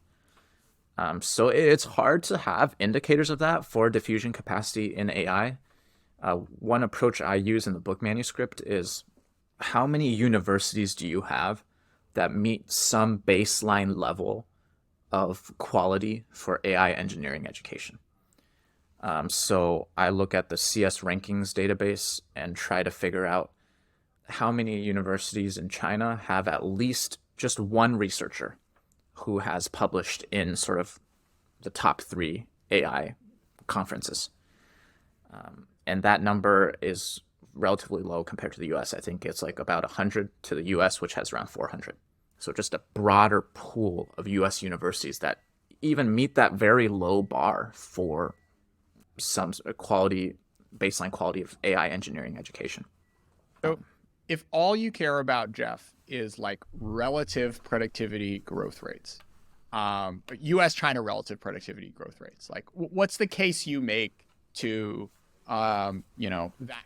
So it's hard to have indicators of that for diffusion capacity in AI. One approach I use in the book manuscript is how many universities do you have that meet some baseline level of quality for AI engineering education? So I look at the CS rankings database and try to figure out how many universities in China have at least just one researcher who has published in sort of the top 3 AI conferences. And that number is relatively low compared to the US. I think it's like about 100 to the US, which has around 400. So just a broader pool of US universities that even meet that very low bar for some quality, baseline quality of AI engineering education. So if all you care about, Jeff, is like relative productivity growth rates, US China relative productivity growth rates, like what's the case you make to that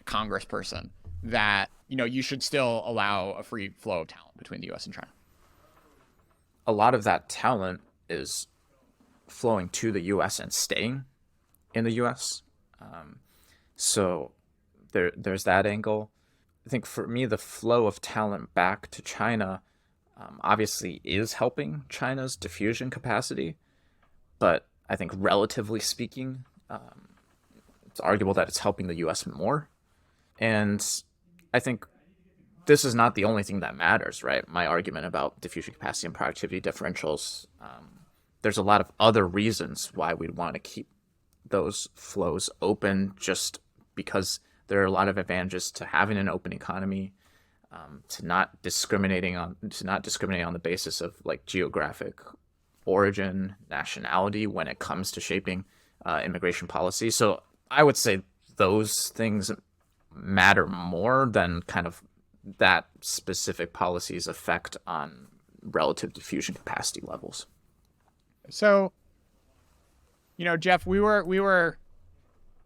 congressperson that you should still allow a free flow of talent between the US and China? A lot of that talent is flowing to the US and staying in the US. So there's that angle. I think for me, the flow of talent back to China obviously is helping China's diffusion capacity, but I think relatively speaking, it's arguable that it's helping the US more. And I think this is not the only thing that matters, right? My argument about diffusion capacity and productivity differentials, there's a lot of other reasons why we'd want to keep those flows open, just because there are a lot of advantages to having an open economy, to not discriminating on the basis of like geographic origin, nationality when it comes to shaping immigration policy. So I would say those things matter more than kind of that specific policy's effect on relative diffusion capacity levels. So, Jeff, we were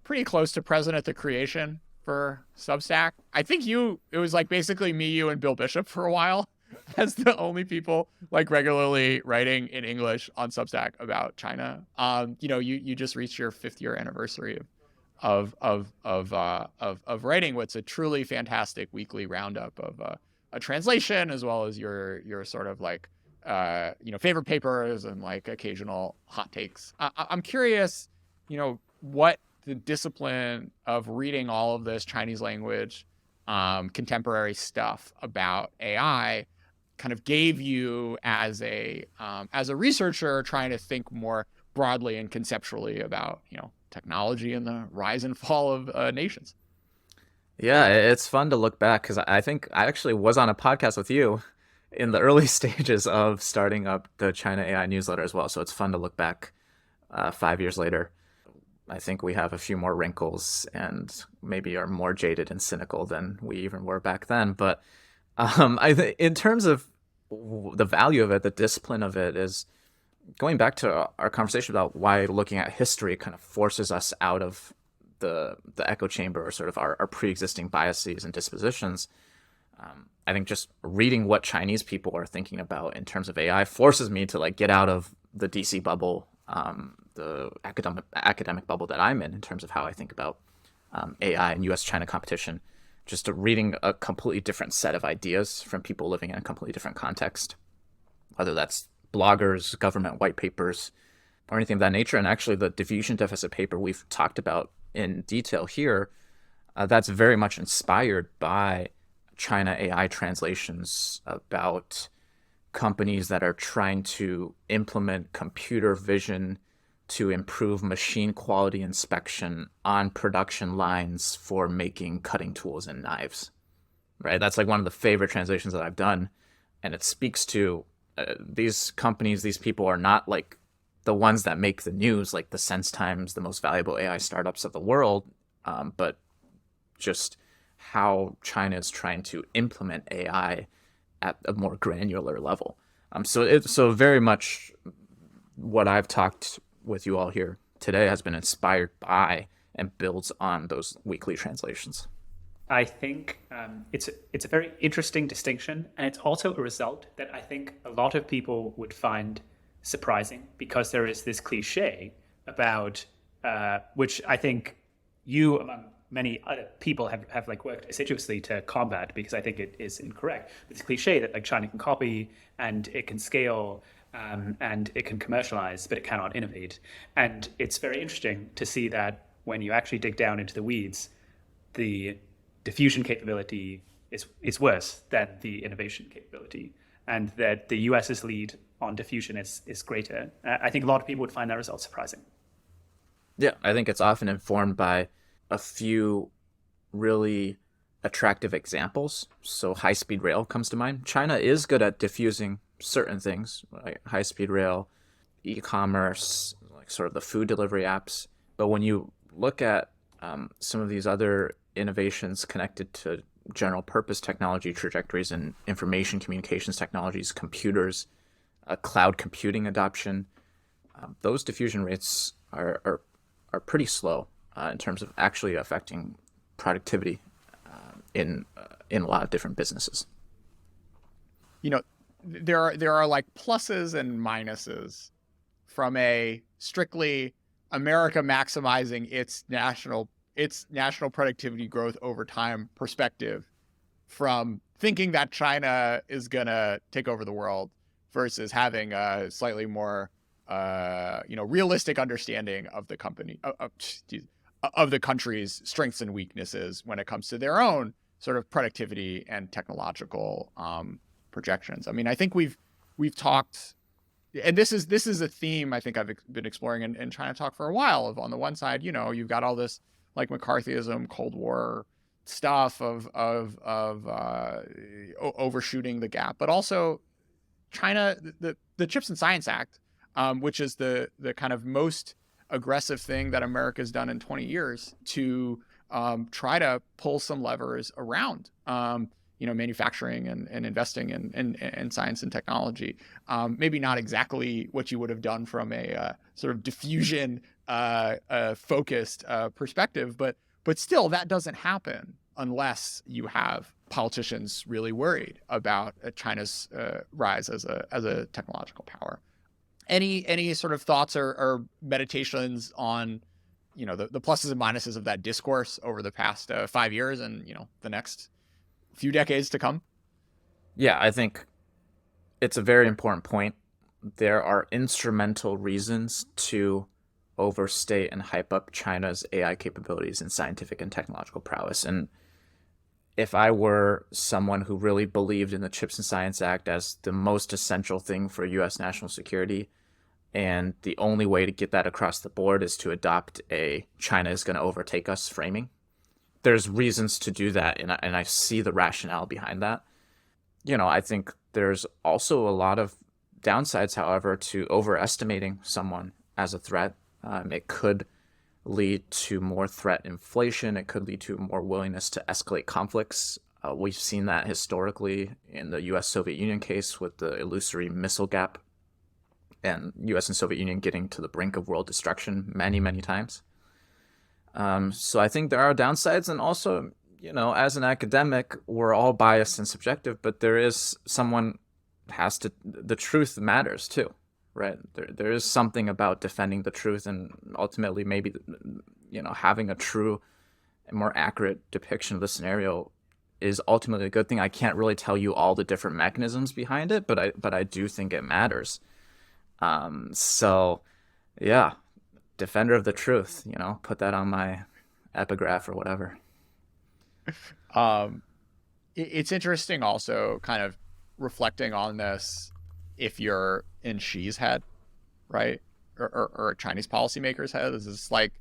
pretty close to present at the creation for Substack. I think it was like basically me, you, and Bill Bishop for a while as the only people like regularly writing in English on Substack about China. You just reached your 5th year anniversary of writing what's a truly fantastic weekly roundup of a translation, as well as your sort of like favorite papers and like occasional hot takes. I'm curious, what the discipline of reading all of this Chinese language contemporary stuff about AI kind of gave you as a researcher trying to think more broadly and conceptually about technology and the rise and fall of nations. Yeah, it's fun to look back because I think I actually was on a podcast with you in the early stages of starting up the China AI newsletter as well. So it's fun to look back 5 years later. I think we have a few more wrinkles and maybe are more jaded and cynical than we even were back then. But in terms of the value of it, the discipline of it is going back to our conversation about why looking at history kind of forces us out of the echo chamber or sort of our pre-existing biases and dispositions. I think just reading what Chinese people are thinking about in terms of AI forces me to like get out of the DC bubble, the academic bubble that I'm in terms of how I think about AI and US-China competition. Just reading a completely different set of ideas from people living in a completely different context, whether that's bloggers, government white papers, or anything of that nature. And actually the diffusion deficit paper we've talked about in detail here, that's very much inspired by China AI translations about companies that are trying to implement computer vision to improve machine quality inspection on production lines for making cutting tools and knives, right? That's like one of the favorite translations that I've done. And it speaks to these companies, these people are not like the ones that make the news, like the Sense Times, the most valuable AI startups of the world, but just how China is trying to implement AI at a more granular level. So very much what I've talked with you all here today has been inspired by and builds on those weekly translations. I think it's a very interesting distinction, and it's also a result that I think a lot of people would find surprising, because there is this cliche about which I think you, among many other people have like worked assiduously to combat, because I think it is incorrect. It's a cliche that like China can copy and it can scale and it can commercialize, but it cannot innovate. And it's very interesting to see that when you actually dig down into the weeds, the diffusion capability is worse than the innovation capability, and that the US's lead on diffusion is greater. I think a lot of people would find that result surprising. Yeah, I think it's often informed by a few really attractive examples. So high-speed rail comes to mind. China is good at diffusing certain things, like high-speed rail, e-commerce, like sort of the food delivery apps. But when you look at some of these other innovations connected to general purpose technology trajectories and information communications technologies, computers, cloud computing adoption, those diffusion rates are pretty slow in terms of actually affecting productivity in a lot of different businesses. You know, there are like pluses and minuses from a strictly America maximizing its national productivity growth over time perspective, from thinking that China is gonna take over the world versus having a slightly more realistic understanding of the of the country's strengths and weaknesses when it comes to their own sort of productivity and technological projections. I mean, I think we've talked, and this is a theme I think I've been exploring in China Talk for a while. Of, on the one side, you've got all this like McCarthyism, Cold War stuff of overshooting the gap, but also China, the Chips and Science Act, which is the kind of most aggressive thing that America's done in 20 years to try to pull some levers around manufacturing and investing in science and technology. Maybe not exactly what you would have done from a sort of diffusion focused perspective, but still that doesn't happen unless you have politicians really worried about China's rise as a technological power. Any sort of thoughts or meditations on the pluses and minuses of that discourse over the past 5 years and the next few decades to come? Yeah, I think it's a very important point. There are instrumental reasons to overstate and hype up China's AI capabilities and scientific and technological prowess. And if I were someone who really believed in the Chips and Science Act as the most essential thing for U.S. national security, and the only way to get that across the board is to adopt a China is going to overtake us framing, there's reasons to do that, and I see the rationale behind that. I think there's also a lot of downsides, however, to overestimating someone as a threat. It could lead to more threat inflation. It could lead to more willingness to escalate conflicts. We've seen that historically in the U.S.-Soviet Union case with the illusory missile gap and U.S. and Soviet Union getting to the brink of world destruction many, many times. So I think there are downsides, and also, as an academic, we're all biased and subjective, but there is the truth matters too, right? There is something about defending the truth, and ultimately maybe, having a true and more accurate depiction of the scenario is ultimately a good thing. I can't really tell you all the different mechanisms behind it, but I do think it matters. So yeah. Defender of the truth, put that on my epigraph or whatever. It's interesting also kind of reflecting on this if you're in Xi's head, right? Or a Chinese policymaker's head. This is like,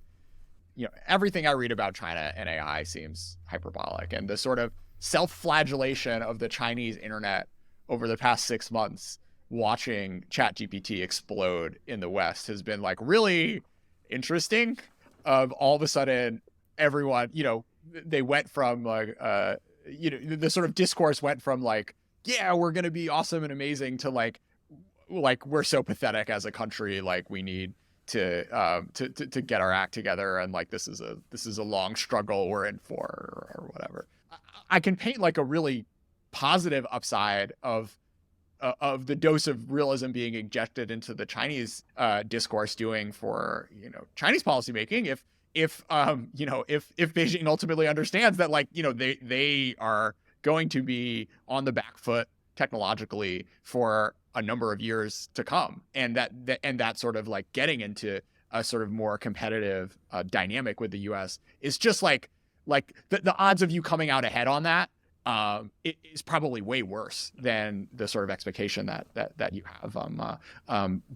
everything I read about China and AI seems hyperbolic, and the sort of self-flagellation of the Chinese internet over the past 6 months watching ChatGPT explode in the West has been like really interesting. All of a sudden everyone, they went from like the sort of discourse went from like, yeah, we're gonna be awesome and amazing, to like we're so pathetic as a country, like we need to get our act together, and like this is a long struggle we're in for, or whatever. I can paint like a really positive upside of the dose of realism being injected into the Chinese discourse doing for Chinese policymaking if if Beijing ultimately understands that, like, they are going to be on the back foot technologically for a number of years to come, and that sort of like getting into a sort of more competitive dynamic with the US is just like the odds of you coming out ahead on that it is probably way worse than the sort of expectation that you have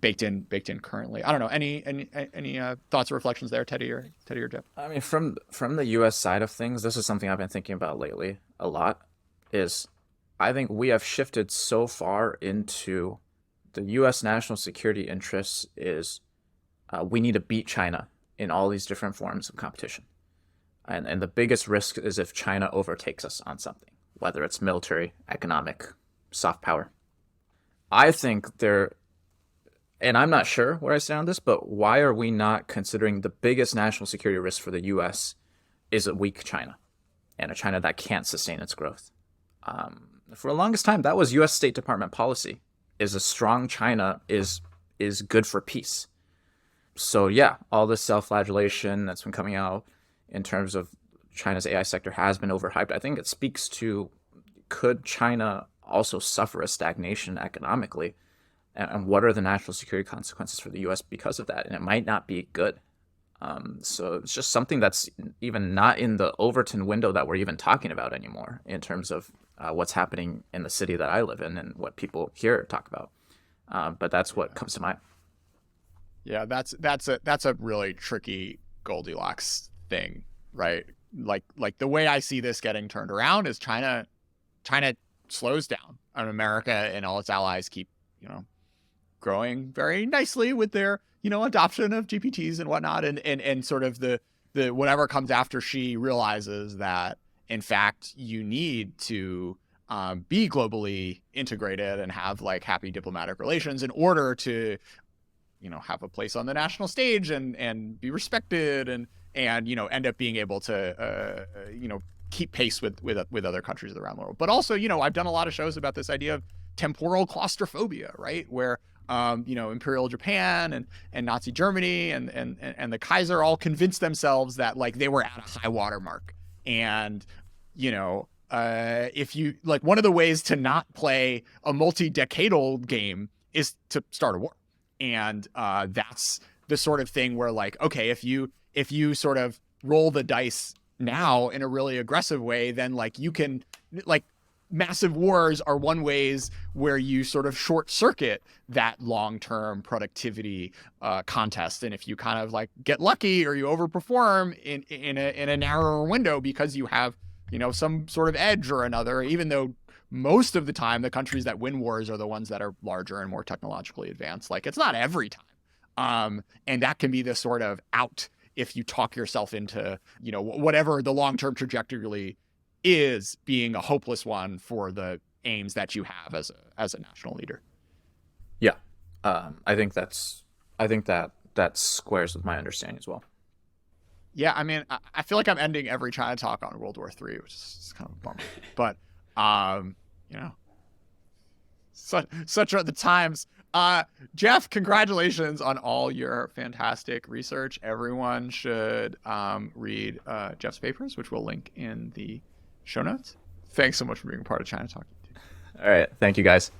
baked in currently. I don't know. Any thoughts or reflections there, Teddy or Jeff? I mean, from the U.S. side of things, this is something I've been thinking about lately a lot. Is I think we have shifted so far into the U.S. national security interests is we need to beat China in all these different forms of competition, and the biggest risk is if China overtakes us on something, whether it's military, economic, soft power. I think and I'm not sure where I stand on this, but why are we not considering the biggest national security risk for the U.S. is a weak China, and a China that can't sustain its growth? For the longest time, that was U.S. State Department policy, is a strong China is good for peace. So yeah, all this self-flagellation that's been coming out in terms of China's AI sector has been overhyped. I think it speaks to, could China also suffer a stagnation economically? And what are the national security consequences for the U.S. because of that? And it might not be good. So it's just something that's even not in the Overton window that we're even talking about anymore in terms of what's happening in the city that I live in and what people here talk about. But that's what comes to mind. Yeah, that's a really tricky Goldilocks thing, right? Like the way I see this getting turned around is China slows down, and America and all its allies keep growing very nicely with their adoption of GPTs and whatnot, and sort of the whatever comes after Xi realizes that in fact you need to be globally integrated and have like happy diplomatic relations in order to have a place on the national stage and be respected and end up being able to keep pace with other countries around the world. But also, I've done a lot of shows about this idea of temporal claustrophobia, right? Where Imperial Japan and Nazi Germany and the Kaiser all convinced themselves that like they were at a high water mark. And if you like, one of the ways to not play a multi-decadal game is to start a war. And that's the sort of thing where like, okay, if you sort of roll the dice now in a really aggressive way, then like you can like massive wars are one ways where you sort of short circuit that long-term productivity contest. And if you kind of like get lucky or you overperform in a narrower window because you have, some sort of edge or another, even though most of the time the countries that win wars are the ones that are larger and more technologically advanced. Like it's not every time. And that can be the sort of out if you talk yourself into, whatever the long-term trajectory is being a hopeless one for the aims that you have as a national leader. Yeah. I think that squares with my understanding as well. Yeah. I mean, I feel like I'm ending every China talk on World War III, which is kind of a bummer, but, such are the times. Jeff, congratulations on all your fantastic research. Everyone should read Jeff's papers, which we'll link in the show notes. Thanks so much for being a part of China Talk. All right. Thank you, guys.